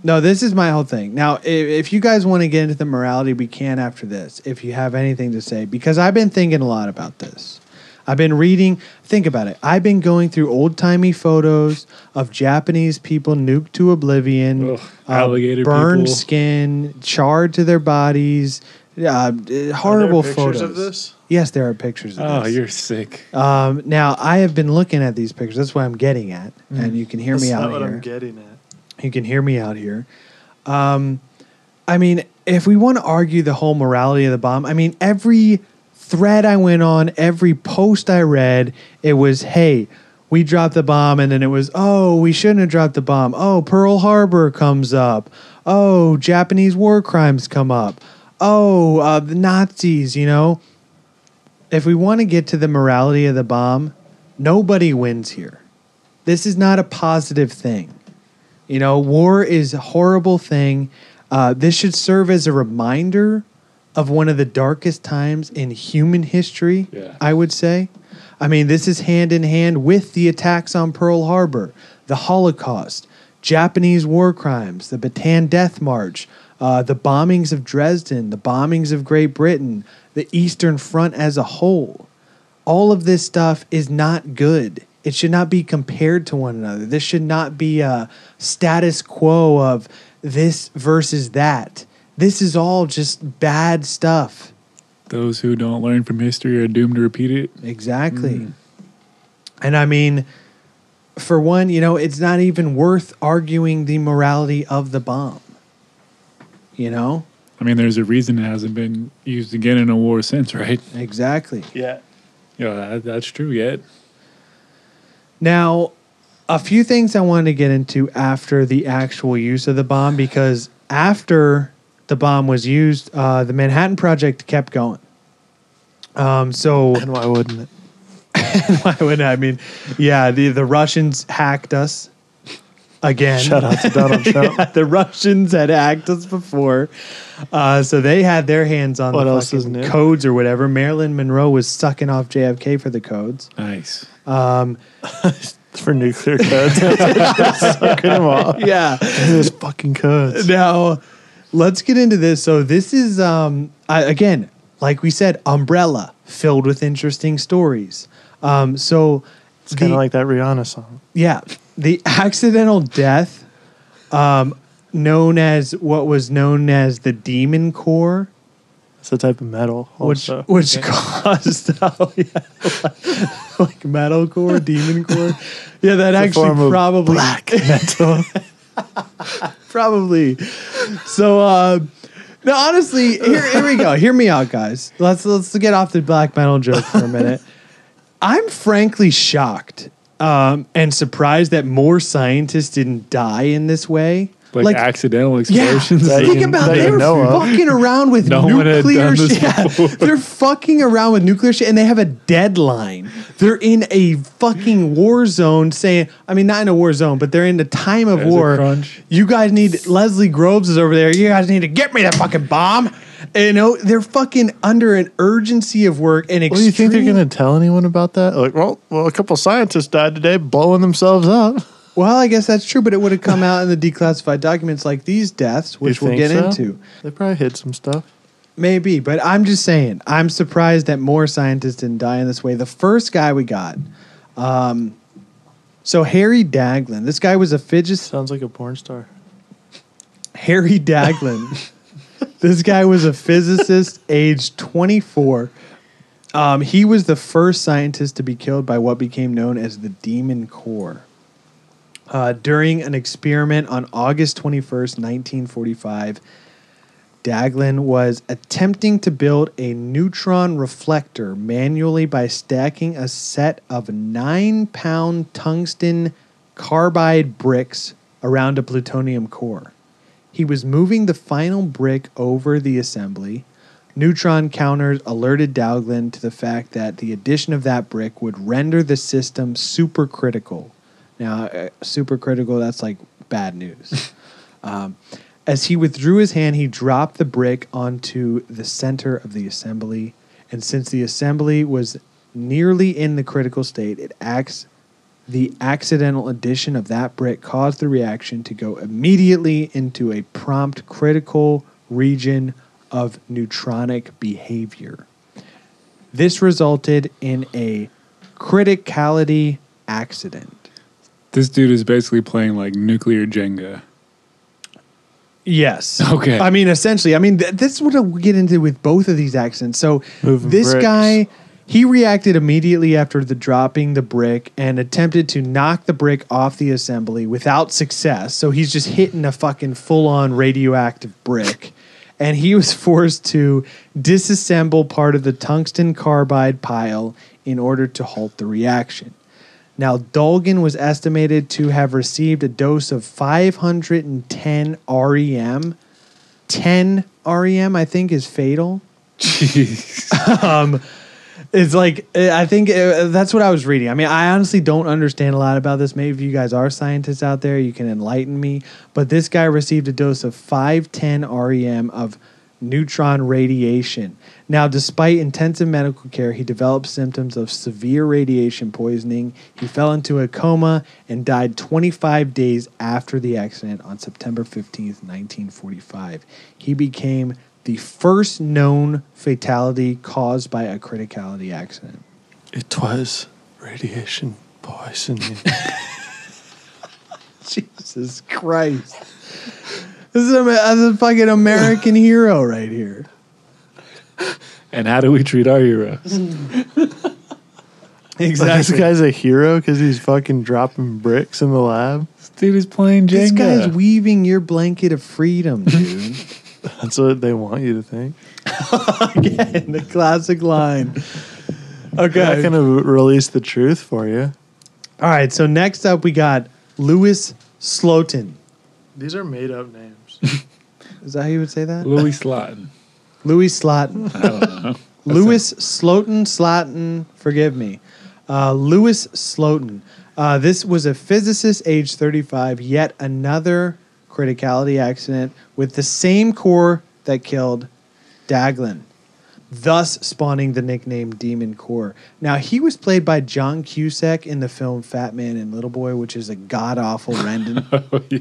no, this is my whole thing. Now, if you guys want to get into the morality, we can after this, if you have anything to say, because I've been thinking a lot about this. I've been reading. Think about it. I've been going through old-timey photos of Japanese people nuked to oblivion, alligator burned people. skin, charred to their bodies, Horrible Are there pictures photos of this? Yes, there are pictures of Oh, this. you're sick. Now I have been looking at these pictures. That's what I'm getting at, and you can hear That's me not out what here. I'm getting at. You can hear me out here. I mean, if we want to argue the whole morality of the bomb, I mean, every thread I went on, every post I read, it was, hey, we dropped the bomb, and then it was, oh, we shouldn't have dropped the bomb. Oh, Pearl Harbor comes up. Oh, Japanese war crimes come up. Oh, the Nazis, you know. If we want to get to the morality of the bomb, nobody wins here. This is not a positive thing. You know, war is a horrible thing. This should serve as a reminder of one of the darkest times in human history, I would say. I mean, this is hand in hand with the attacks on Pearl Harbor, the Holocaust, Japanese war crimes, the Bataan Death March, the bombings of Dresden, the bombings of Great Britain, the Eastern Front as a whole. All of this stuff is not good. It should not be compared to one another. This should not be a status quo of this versus that. This is all just bad stuff. Those who don't learn from history are doomed to repeat it. Exactly. And I mean, for one, you know, it's not even worth arguing the morality of the bomb. You know? I mean, there's a reason it hasn't been used again in a war since, right? Exactly. Yeah. Yeah, that's true yet. Now, a few things I wanted to get into after the actual use of the bomb, because after the bomb was used, the Manhattan Project kept going. So And why wouldn't it? why would I mean? Yeah, the Russians hacked us again. Shout out to Donald Trump. Yeah, the Russians had hacked us before, so they had their hands on What the else is fucking new? codes or whatever. Marilyn Monroe was sucking off JFK for the codes. Nice. For nuclear codes. Sucking them off. Yeah. Those fucking codes. Now, let's get into this. So this is, again, like we said, umbrella filled with interesting stories. So It's kind of like that Rihanna song. yeah, the accidental death, known as what was known as the Demon Core, It's a type of metal. Also. which caused like metalcore, demon core. Yeah, that It's a form actually of probably black metal. probably. So no, honestly, here we go. Hear me out, guys. Let's get off the black metal joke for a minute. I'm frankly shocked and surprised that more scientists didn't die in this way. Like accidental explosions. Yeah, That think you- about that it. They you were know of. fucking around with No one had nuclear done this shit. before. They're fucking around with nuclear shit, and they have a deadline. They're in a fucking war zone saying, I mean, not in a war zone, but they're in the time of There's a war. crunch. You guys need, Leslie Groves is over there. You guys need to get me that fucking bomb. And, you know, they're fucking under an urgency of work and What do you think they're extreme- going to tell anyone about that? Like, well, a couple scientists died today blowing themselves up. Well, I guess that's true, but it would have come out in the declassified documents like these deaths, which You we'll think get so? into. They probably hid some stuff. Maybe, but I'm just saying, I'm surprised that more scientists didn't die in this way. The first guy we got, so Harry Daglin, this guy was a physicist. Sounds like a porn star. Harry Daglin, this guy was a physicist, aged 24. He was the first scientist to be killed by what became known as the Demon Core. During an experiment on August 21st, 1945, Daglin was attempting to build a neutron reflector manually by stacking a set of 9-pound tungsten carbide bricks around a plutonium core. He was moving the final brick over the assembly. Neutron counters alerted Daglin to the fact that the addition of that brick would render the system supercritical. Now, supercritical, that's like bad news. As he withdrew his hand, he dropped the brick onto the center of the assembly. And since the assembly was nearly in the critical state, the accidental addition of that brick caused the reaction to go immediately into a prompt critical region of neutronic behavior. This resulted in a criticality accident. This dude is basically playing like nuclear Jenga. Yes. Okay. I mean, essentially, this is what we get into with both of these accidents. So Moving this bricks. guy, he reacted immediately after the dropping the brick and attempted to knock the brick off the assembly without success. So he's just hitting a fucking full-on radioactive brick. And he was forced to disassemble part of the tungsten carbide pile in order to halt the reaction. Now, Dolgan was estimated to have received a dose of 510 REM. 10 REM, I think, is fatal. Jeez. It's like, I think that's what I was reading. I mean, I honestly don't understand a lot about this. Maybe if you guys are scientists out there, you can enlighten me. But this guy received a dose of 510 REM of neutron radiation. Now, despite intensive medical care, he developed symptoms of severe radiation poisoning. He fell into a coma and died 25 days after the accident on September 15th, 1945. He became the first known fatality caused by a criticality accident. It was radiation poisoning. Jesus Christ. This is a fucking American hero right here. And how do we treat our heroes? This guy's a hero because he's fucking dropping bricks in the lab. This dude is playing Jenga. This guy's weaving your blanket of freedom, dude. That's what they want you to think. Again, the classic line. They're not Okay. going to release the truth for you. All right, so next up we got Louis Slotin. These are made up names. Is that how you would say that? Louis Slotin. Louis Slotin. I don't know. Louis Slotin, forgive me. Louis Slotin. This was a physicist, age 35, yet another criticality accident with the same core that killed Daglin, thus spawning the nickname Demon Core. Now, he was played by John Cusack in the film Fat Man and Little Boy, which is a god-awful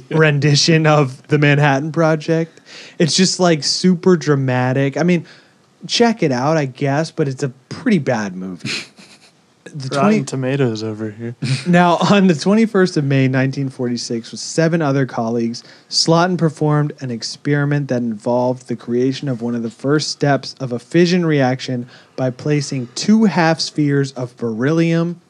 rendition of the Manhattan Project. It's just like super dramatic. I mean, check it out, I guess, but it's a pretty bad movie. Rotten Tomatoes over here. Now, on the 21st of May, 1946, with 7 other colleagues, Slotin performed an experiment that involved the creation of one of the first steps of a fission reaction by placing 2 half spheres of beryllium,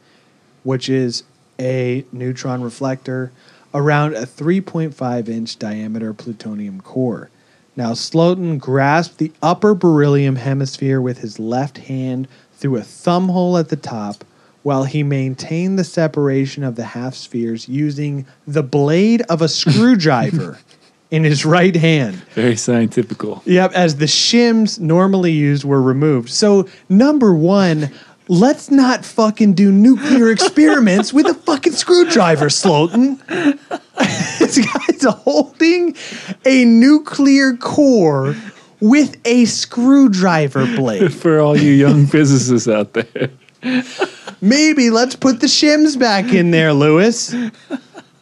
which is a neutron reflector, around a 3.5-inch diameter plutonium core. Now, Slotin grasped the upper beryllium hemisphere with his left hand through a thumb hole at the top, while he maintained the separation of the half spheres using the blade of a screwdriver in his right hand. Very scientific. Yep, as the shims normally used were removed. So, number one, let's not fucking do nuclear experiments with a fucking screwdriver, Slotin. This guy's holding a nuclear core with a screwdriver blade. For all you young physicists out there. Maybe let's put the shims back in there, Lewis.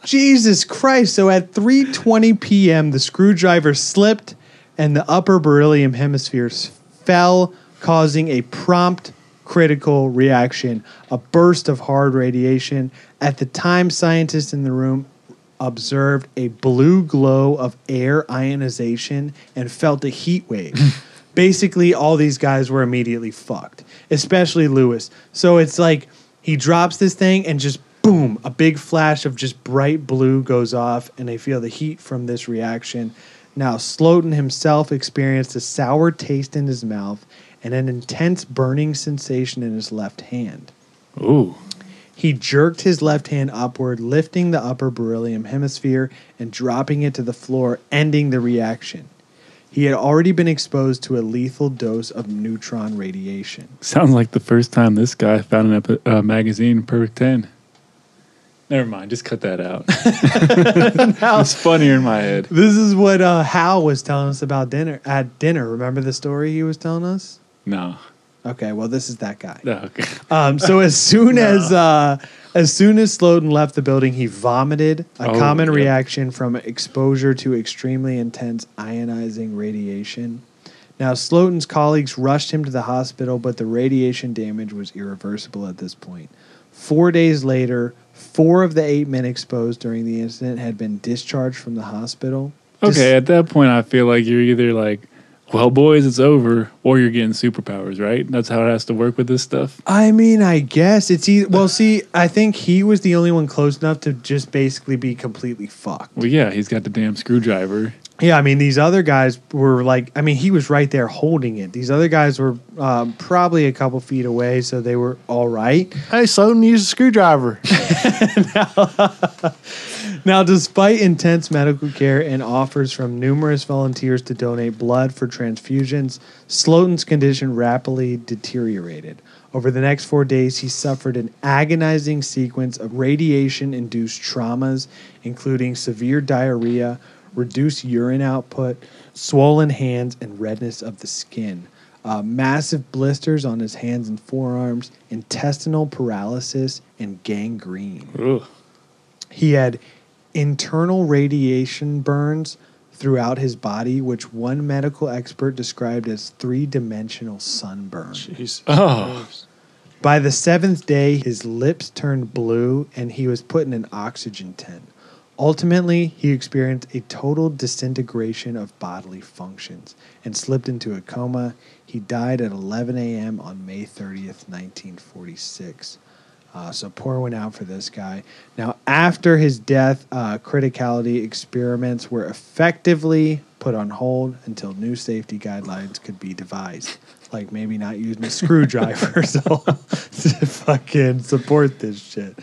Jesus Christ. So at 3:20 p.m., the screwdriver slipped and the upper beryllium hemispheres fell, causing a prompt critical reaction, a burst of hard radiation. At the time, scientists in the room observed a blue glow of air ionization and felt a heat wave. Basically, all these guys were immediately fucked, especially Lewis. So it's like he drops this thing and just boom, a big flash of just bright blue goes off and they feel the heat from this reaction. Now, Slotin himself experienced a sour taste in his mouth and an intense burning sensation in his left hand. Ooh. He jerked his left hand upward, lifting the upper beryllium hemisphere and dropping it to the floor, ending the reaction. He had already been exposed to a lethal dose of neutron radiation. Sounds like the first time this guy found a magazine per 10. Never mind, just cut that out. It's funnier in my head. This is what Hal was telling us about at dinner. Remember the story he was telling us? No. Okay, well, this is that guy. No, okay. So as soon as Slotin left the building, he vomited, a common reaction from exposure to extremely intense ionizing radiation. Now, Slotin's colleagues rushed him to the hospital, but the radiation damage was irreversible at this point. 4 days later, 4 of the 8 men exposed during the incident had been discharged from the hospital. Okay, at that point, I feel like you're either like, well, boys, it's over, or you're getting superpowers, right? That's how it has to work with this stuff. I mean, I guess it's either. Well, see, I think he was the only one close enough to just basically be completely fucked. Well, yeah, he's got the damn screwdriver. Yeah, I mean, these other guys were like, I mean, he was right there holding it. These other guys were probably a couple feet away, so they were all right. Hey, Sloan, use a screwdriver. Now, despite intense medical care and offers from numerous volunteers to donate blood for transfusions, Slotin's condition rapidly deteriorated. Over the next 4 days, he suffered an agonizing sequence of radiation-induced traumas, including severe diarrhea, reduced urine output, swollen hands, and redness of the skin. Massive blisters on his hands and forearms, intestinal paralysis, and gangrene. Ugh. He had internal radiation burns throughout his body, which one medical expert described as three-dimensional sunburn. Jeez. Oh. By the 7th day, his lips turned blue and he was put in an oxygen tent. Ultimately, he experienced a total disintegration of bodily functions and slipped into a coma. He died at 11 a.m. on May 30th, 1946. So pour one out for this guy. Now, after his death, criticality experiments were effectively put on hold until new safety guidelines could be devised. Like maybe not using a screwdriver to fucking support this shit.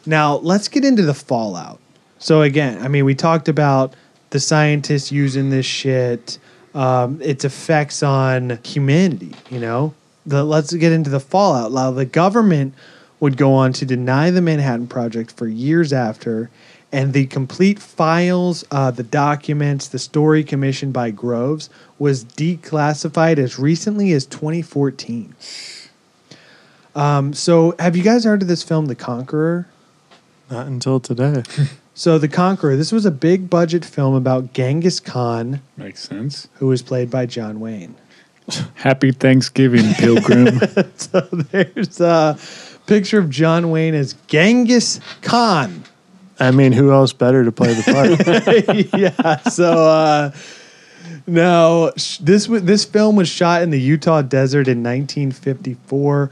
Now, let's get into the fallout. So again, I mean, we talked about the scientists using this shit, its effects on humanity, you know? Let's get into the fallout. Now, the government would go on to deny the Manhattan Project for years after, and the complete files, the documents, the story commissioned by Groves was declassified as recently as 2014. So have you guys heard of this film, The Conqueror? Not until today. So The Conqueror, this was a big budget film about Genghis Khan, Makes sense. who was played by John Wayne. Happy Thanksgiving, Pilgrim. So there's a picture of John Wayne as Genghis Khan. I mean, who else better to play the part? Yeah. So now this film was shot in the Utah desert in 1954.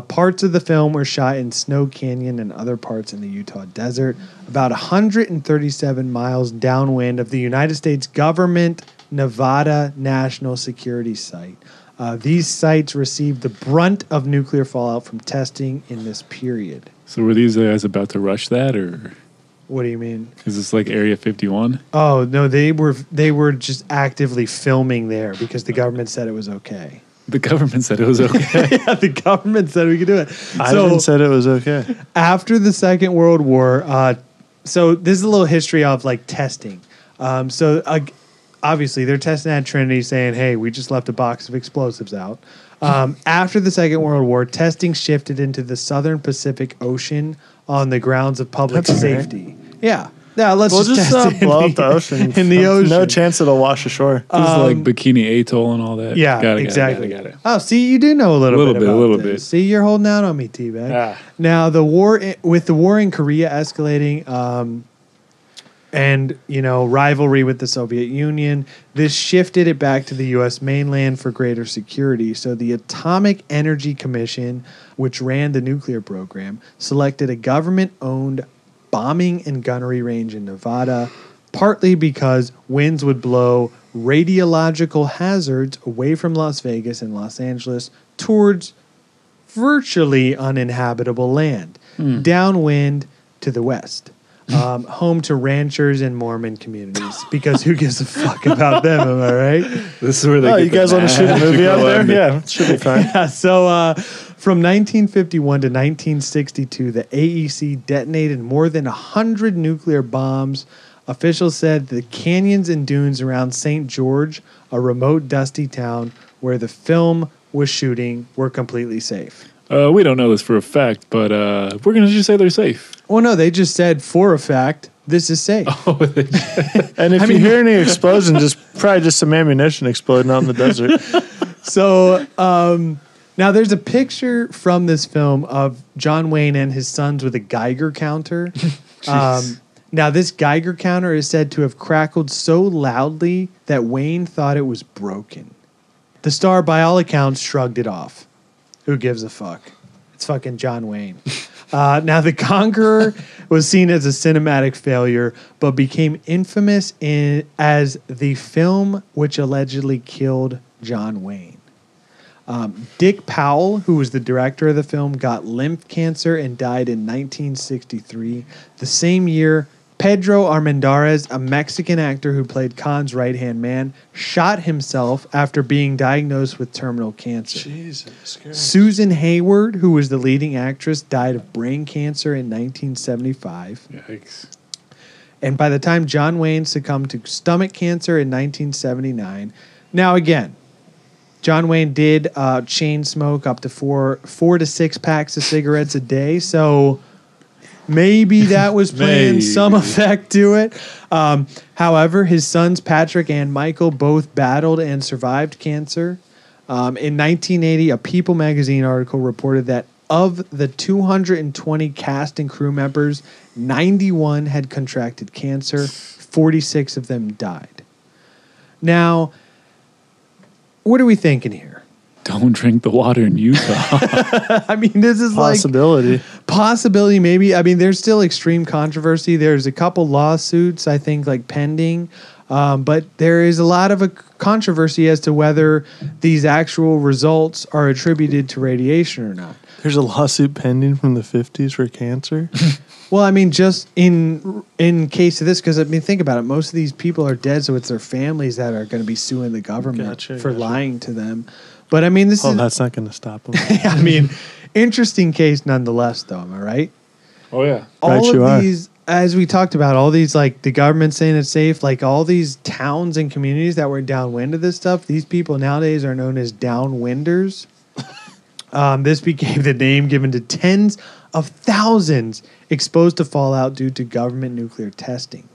Parts of the film were shot in Snow Canyon and other parts in the Utah desert, about 137 miles downwind of the United States government Nevada National Security Site. These sites received the brunt of nuclear fallout from testing in this period. So were these guys about to rush that, or What do you mean? is this like Area 51? Oh, no, they were just actively filming there because the government said it was okay. The government said it was okay. Yeah, the government said we could do it. Ivan said it was okay. After the Second World War, so this is a little history of like testing. Obviously, they're testing at Trinity saying, hey, we just left a box of explosives out. After the Second World War, testing shifted into the Southern Pacific Ocean on the grounds of public safety. Yeah. Yeah, let's We'll just just test it blow up the ocean. in the ocean. No chance it'll wash ashore. This is like Bikini Atoll and all that. Yeah, Got it, exactly. Got it. Oh, see, you do know a little bit about A little this. bit. See, you're holding out on me, T-Bag. Ah. Now, with the war in Korea escalating, and rivalry with the Soviet Union, this shifted it back to the U.S. mainland for greater security. So the Atomic Energy Commission, which ran the nuclear program, selected a government-owned bombing and gunnery range in Nevada, partly because winds would blow radiological hazards away from Las Vegas and Los Angeles towards virtually uninhabitable land, downwind to the west. Home to ranchers and Mormon communities, because who gives a fuck about them, am I right? This is where they You guys want to shoot a movie out there? Yeah, it should be fine. Yeah, so from 1951 to 1962, the AEC detonated more than 100 nuclear bombs. Officials said the canyons and dunes around St. George, a remote, dusty town where the film was shooting, were completely safe. We don't know this for a fact, but we're going to just say they're safe. Well, no, they just said for a fact, this is safe. And if you hear any explosions, it's probably just some ammunition exploding out in the desert. So now there's a picture from this film of John Wayne and his sons with a Geiger counter. Now, this Geiger counter is said to have crackled so loudly that Wayne thought it was broken. The star, by all accounts, shrugged it off. Who gives a fuck? It's fucking John Wayne. Now, The Conqueror was seen as a cinematic failure, but became infamous as the film which allegedly killed John Wayne. Dick Powell, who was the director of the film, got lymph cancer and died in 1963. The same year, Pedro Armendariz, a Mexican actor who played Khan's right-hand man, shot himself after being diagnosed with terminal cancer. Jesus Christ. Susan Hayward, who was the leading actress, died of brain cancer in 1975. Yikes. And by the time John Wayne succumbed to stomach cancer in 1979, now again, John Wayne did chain smoke up to four to 6 packs of cigarettes a day, so maybe that was playing some effect to it. However, his sons Patrick and Michael both battled and survived cancer. In 1980, a People magazine article reported that of the 220 cast and crew members, 91 had contracted cancer. 46 of them died. Now, what are we thinking here? Don't drink the water in Utah. I mean, this is possibility, maybe. I mean, there's still extreme controversy. There's a couple lawsuits, I think, like pending. But there is a lot of a controversy as to whether these actual results are attributed to radiation or not. There's a lawsuit pending from the 50s for cancer. Well, I mean, just in case of this, because I mean, think about it. Most of these people are dead, so it's their families that are going to be suing the government for lying to them. But I mean, that's not going to stop them. I mean, interesting case nonetheless, though. Am I right? Oh yeah, all of these, as we talked about, all these like the government saying it's safe, like all these towns and communities that were downwind of this stuff. These people nowadays are known as downwinders. This became the name given to tens of thousands exposed to fallout due to government nuclear testing.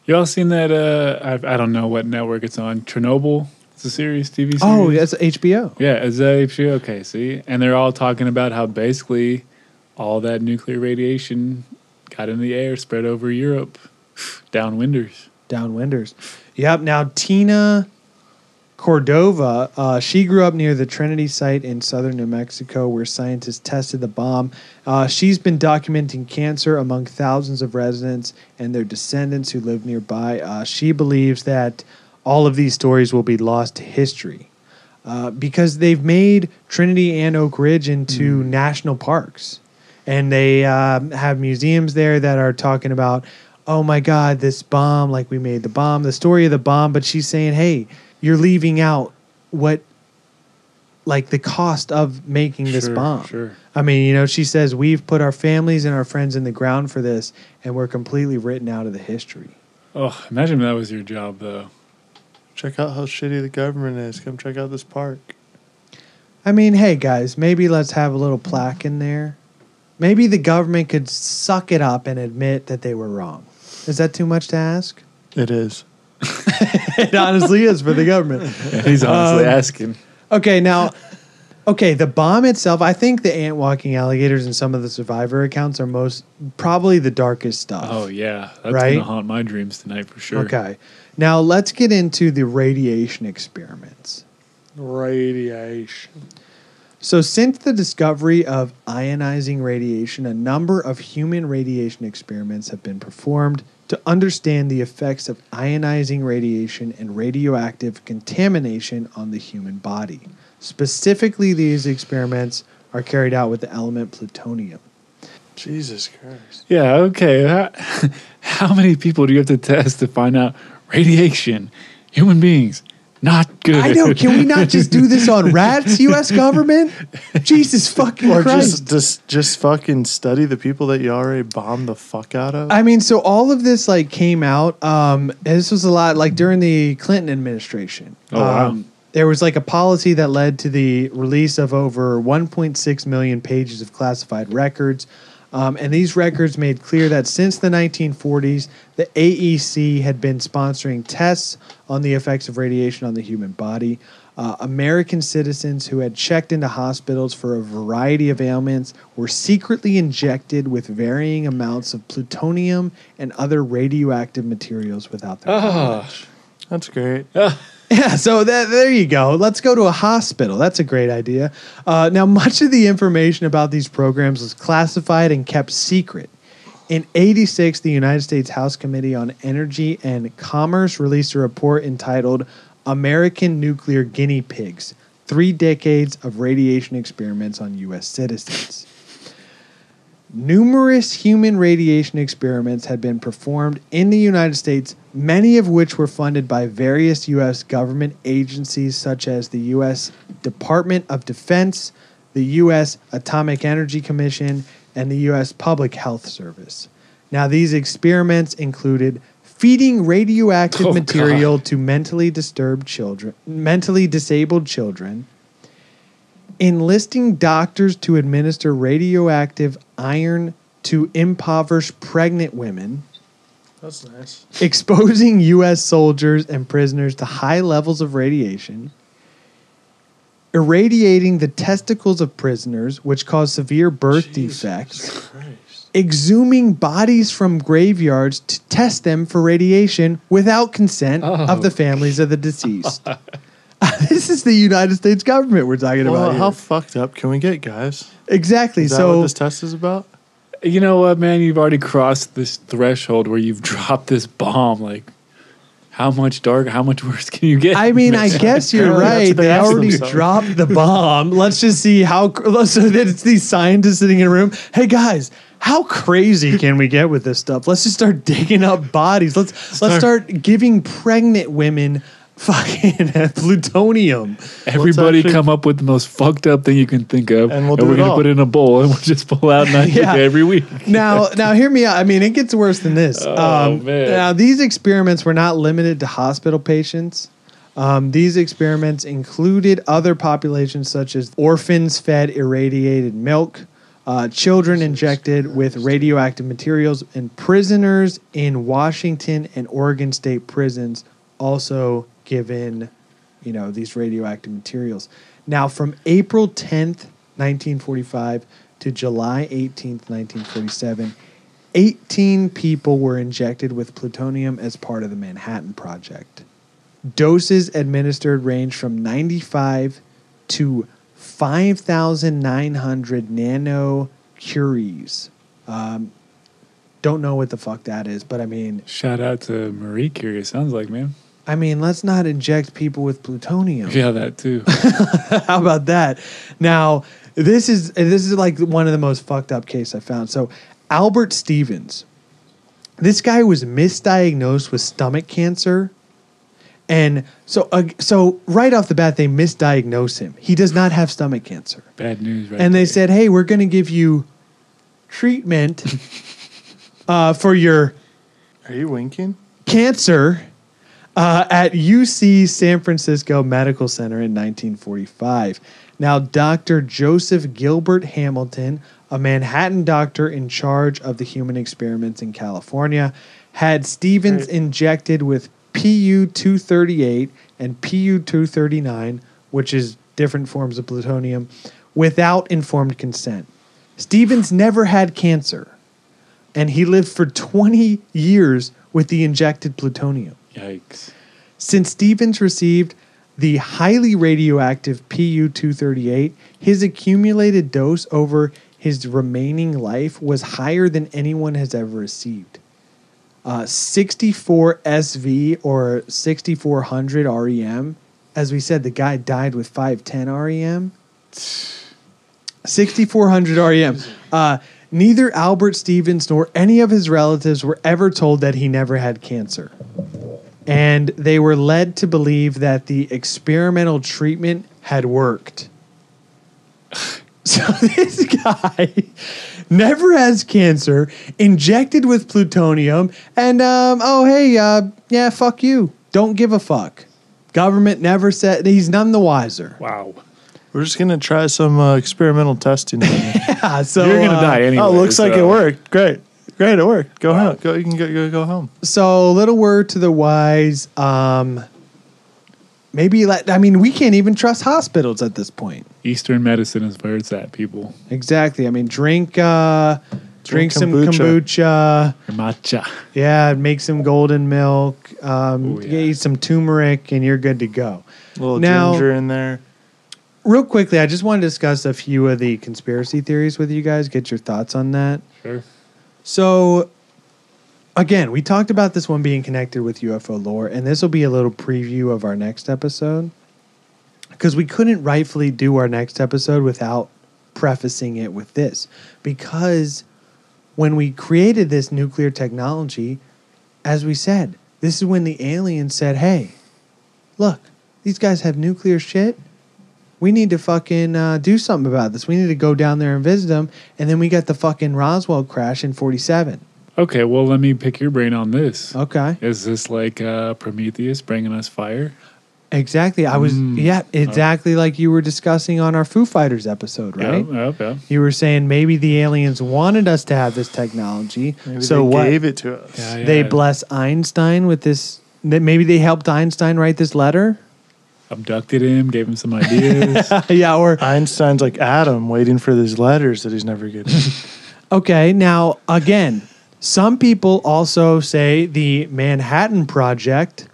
You all seen that? I don't know what network it's on. Chernobyl. It's a series, TV series. Oh, that's HBO. Yeah, is that HBO? Okay, see, and they're all talking about how basically all that nuclear radiation got in the air, spread over Europe. Downwinders. Yep. Now Tina Cordova, she grew up near the Trinity site in southern New Mexico where scientists tested the bomb. She's been documenting cancer among thousands of residents and their descendants who live nearby. She believes that all of these stories will be lost to history because they've made Trinity and Oak Ridge into national parks. And they have museums there that are talking about, oh my God, this bomb, like we made the bomb, the story of the bomb. But she's saying, hey, you're leaving out what, like the cost of making this bomb. Sure. I mean, you know, she says, we've put our families and our friends in the ground for this, and we're completely written out of the history. Oh, imagine that was your job, though. Check out how shitty the government is. Come check out this park. I mean, hey, guys, maybe let's have a little plaque in there. Maybe the government could suck it up and admit that they were wrong. Is that too much to ask? It is. It honestly is for the government. Yeah, he's honestly asking. Okay, now, the bomb itself, I think the ant-walking alligators and some of the survivor accounts are probably the darkest stuff. Oh, yeah. That's right? going to haunt my dreams tonight for sure. Okay. Now, let's get into the radiation experiments. Radiation. So, since the discovery of ionizing radiation, a number of human radiation experiments have been performed to understand the effects of ionizing radiation and radioactive contamination on the human body. Specifically, these experiments are carried out with the element plutonium. Jesus Christ. Yeah, okay. How many people do you have to test to find out radiation, human beings, not good? I know. Can we not just do this on rats, U.S. government? Jesus fucking Christ. Or just fucking study the people that you already bombed the fuck out of? I mean, so all of this like came out. This was a lot like during the Clinton administration. Oh, wow. There was like a policy that led to the release of over 1.6 million pages of classified records. And these records made clear that since the 1940s, the AEC had been sponsoring tests on the effects of radiation on the human body. American citizens who had checked into hospitals for a variety of ailments were secretly injected with varying amounts of plutonium and other radioactive materials without their knowledge. That's great. Yeah, so there you go. Let's go to a hospital. That's a great idea. Now, much of the information about these programs was classified and kept secret. In 86, the United States House Committee on Energy and Commerce released a report entitled American Nuclear Guinea Pigs, 3 Decades of Radiation Experiments on U.S. Citizens. Numerous human radiation experiments had been performed in the United States, many of which were funded by various U.S. government agencies such as the U.S. Department of Defense, the U.S. Atomic Energy Commission, and the U.S. Public Health Service. Now, these experiments included feeding radioactive material to mentally disabled children, enlisting doctors to administer radioactive iron to impoverished pregnant women. That's nice. Exposing U.S. soldiers and prisoners to high levels of radiation, irradiating the testicles of prisoners, which cause severe birth defects, exhuming bodies from graveyards to test them for radiation without consent of the families of the deceased. This is the United States government we're talking about here. How fucked up can we get, guys? Exactly. Is that what this test is about? You know what, man? You've already crossed this threshold where you've dropped this bomb. Like, how much worse can you get? I mean, I guess you're right. They already dropped the bomb. Let's just see so it's these scientists sitting in a room. Hey, guys, how crazy can we get with this stuff? Let's just start digging up bodies. Let's start giving pregnant women fucking plutonium. Everybody come up with the most fucked up thing you can think of, and we're gonna put it in a bowl, and we'll just pull out every week. Now, hear me out. I mean, it gets worse than this. Man. Now, these experiments were not limited to hospital patients. These experiments included other populations such as orphans fed irradiated milk, children injected with radioactive materials, and prisoners in Washington and Oregon state prisons also given, these radioactive materials. Now, from April 10th, 1945 to July 18th, 1947, 18 people were injected with plutonium as part of the Manhattan Project. Doses administered range from 95 to 5,900 nanocuries. Don't know what the fuck that is, but I mean... Shout out to Marie Curie, it sounds like, man. I mean, let's not inject people with plutonium. Yeah, that too. How about that? Now, this is like one of the most fucked up cases I found. So, Albert Stevens, this guy was misdiagnosed with stomach cancer. And so right off the bat, they misdiagnose him. He does not have stomach cancer. Bad news, right? And they said, hey, we're going to give you treatment for your... Are you winking? Cancer at UC San Francisco Medical Center in 1945. Now, Dr. Joseph Gilbert Hamilton, a Manhattan doctor in charge of the human experiments in California, had Stevens injected with Pu-238 and Pu-239, which is different forms of plutonium, without informed consent. Stevens never had cancer, and he lived for 20 years with the injected plutonium. Yikes. Since Stevens received the highly radioactive Pu-238, his accumulated dose over his remaining life was higher than anyone has ever received. 64 SV or 6400 REM. As we said, the guy died with 510 REM. 6400 REM. Neither Albert Stevens nor any of his relatives were ever told that he never had cancer. And they were led to believe that the experimental treatment had worked. So this guy never has cancer, injected with plutonium, and yeah, fuck you. Don't give a fuck. Government never said, he's none the wiser. Wow. We're just going to try some experimental testing. Yeah, so you're going to die anyway. Oh, looks like it worked. Great, it worked. Go home. You can go home. So, little word to the wise. maybe we can't even trust hospitals at this point. Eastern medicine is where it's at, people. Exactly. I mean, drink some kombucha. Or matcha. Yeah, make some golden milk. Yeah. Eat some turmeric, and you're good to go. A little Now- ginger in there. Real quickly, I just want to discuss a few of the conspiracy theories with you guys. Get your thoughts on that. Sure. So, again, we talked about this one being connected with UFO lore, and this will be a little preview of our next episode. Because we couldn't rightfully do our next episode without prefacing it with this. Because when we created this nuclear technology, as we said, this is when the aliens said, hey, look, these guys have nuclear shit. We need to fucking do something about this. We need to go down there and visit them. And then we got the fucking Roswell crash in 47. Okay, well, let me pick your brain on this. Okay. Is this like Prometheus bringing us fire? Exactly. I was, exactly like you were discussing on our Foo Fighters episode, right? Yeah. You were saying maybe the aliens wanted us to have this technology. Maybe so they what? gave it to us. Yeah. They bless Einstein with this. Maybe they helped Einstein write this letter. Abducted him, gave him some ideas. Yeah, or Einstein's like Adam waiting for these letters that he's never getting. okay. Now, again, some people also say the Manhattan Project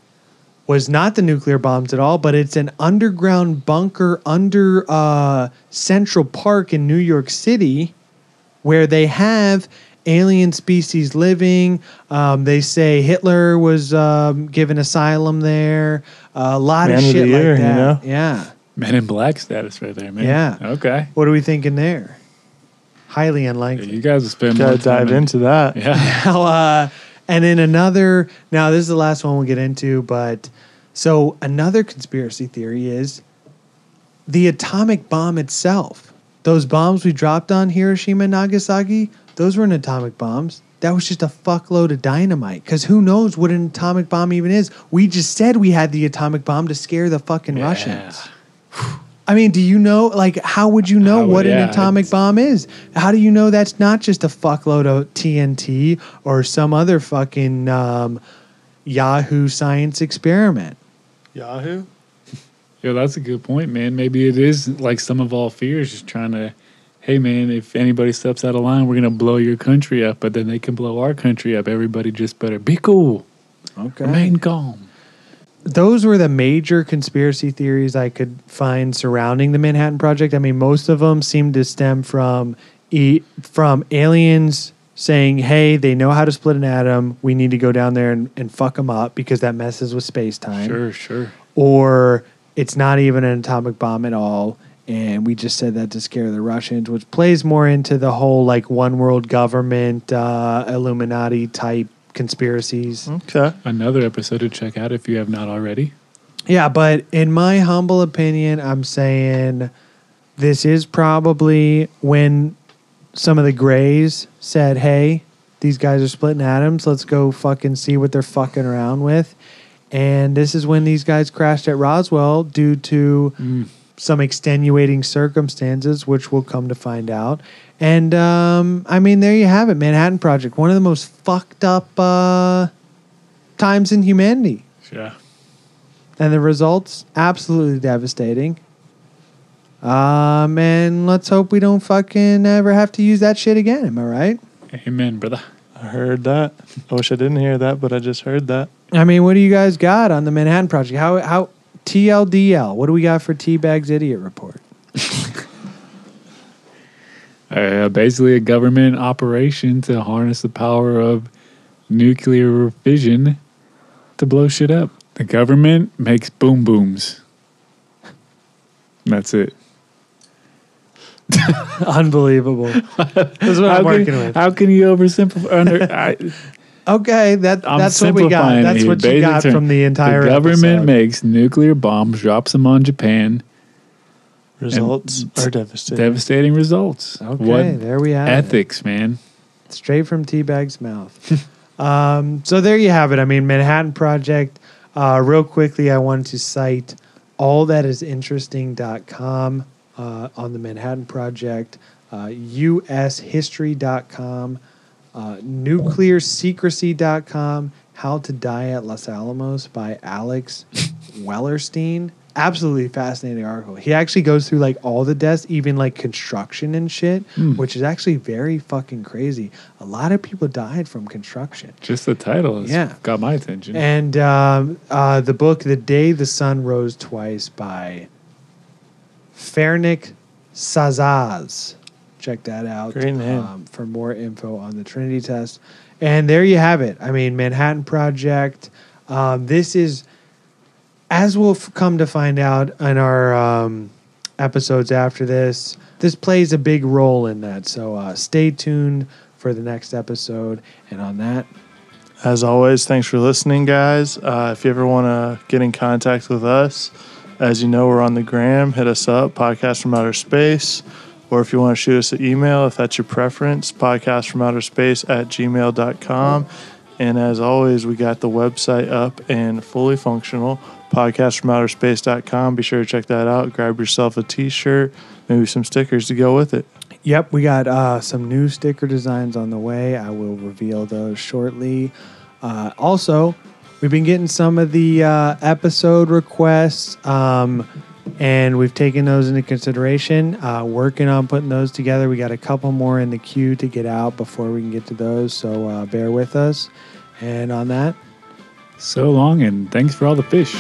was not the nuclear bombs at all, but it's an underground bunker under Central Park in New York City where they have alien species living. They say Hitler was given asylum there. A lot Man of of shit the like year, that. you know? Yeah. Men in Black status right there, man. Yeah. Okay. What are we thinking there? Highly Yeah, unlikely. you guys will spend more Gotta time dive into that. Yeah. Now, and then another. Now, this is the last one we'll get into, but so another conspiracy theory is the atomic bomb itself. Those bombs we dropped on Hiroshima and Nagasaki, those weren't atomic bombs. That was just a fuckload of dynamite. Because who knows what an atomic bomb even is? We just said we had the atomic bomb to scare the fucking Russians. I mean, do you know, like, how would you know what an atomic bomb is? How do you know that's not just a fuckload of TNT or some other fucking Yahoo science experiment? Yahoo? Yeah, that's a good point, man. Maybe it is like some of all fears, just trying to, hey, man, if anybody steps out of line, we're going to blow your country up, but then they can blow our country up. Everybody just better be cool. Okay. Remain calm. Those were the major conspiracy theories I could find surrounding the Manhattan Project. I mean, most of them seem to stem from aliens saying, hey, they know how to split an atom. We need to go down there and fuck them up because that messes with space-time. Sure. Or it's not even an atomic bomb at all. And we just said that to scare the Russians, which plays more into the whole like one world government, Illuminati type conspiracies. Okay. Another episode to check out if you have not already. Yeah, but in my humble opinion, I'm saying this is probably when some of the Greys said, hey, these guys are splitting atoms. Let's go fucking see what they're fucking around with. And this is when these guys crashed at Roswell due to some extenuating circumstances, which we'll come to find out. And, I mean, there you have it, Manhattan Project. One of the most fucked up times in humanity. Yeah. And the results, absolutely devastating. And let's hope we don't fucking ever have to use that shit again. Am I right? Amen, brother. I heard that. I wish I didn't hear that, but I just heard that. I mean, what do you guys got on the Manhattan Project? How TLDL? What do we got for T-Bag's Idiot Report? Basically a government operation to harness the power of nuclear fission to blow shit up. The government makes boom booms. That's it. Unbelievable. That's what I'm working with. How can you oversimplify? Okay, that's what we got. That's what you got from the entire The government episode. makes nuclear bombs, drops them on Japan. Results are devastating. Devastating results. Okay, there we have ethics, man. Straight from T-Bag's mouth. So there you have it. I mean, Manhattan Project. Real quickly, I wanted to cite allthatisinteresting.com on the Manhattan Project, ushistory.com, nuclearsecrecy.com, How to Die at Los Alamos by Alex Wellerstein. Absolutely fascinating article. He actually goes through like all the deaths, even like construction and shit, which is actually very fucking crazy. A lot of people died from construction. Just the title has got my attention. And the book, The Day the Sun Rose Twice by Fernik Sazaz. Check that out. Great name. For more info on the Trinity test. And there you have it. I mean, Manhattan Project. This is, as we'll come to find out in our episodes after this, this plays a big role in that. So stay tuned for the next episode. And on that, as always, thanks for listening, guys. If you ever want to get in contact with us, as you know, we're on the gram. Hit us up, Podcast from Outer Space. Or if you want to shoot us an email, if that's your preference, podcastfromouterspace@gmail.com. And as always, we got the website up and fully functional, podcastfromouterspace.com. Be sure to check that out. Grab yourself a t-shirt, maybe some stickers to go with it. Yep, we got some new sticker designs on the way. I will reveal those shortly. Also, we've been getting some of the episode requests, and we've taken those into consideration. Working on putting those together. We got a couple more in the queue to get out before we can get to those, so bear with us. And on that, so long, and thanks for all the fish.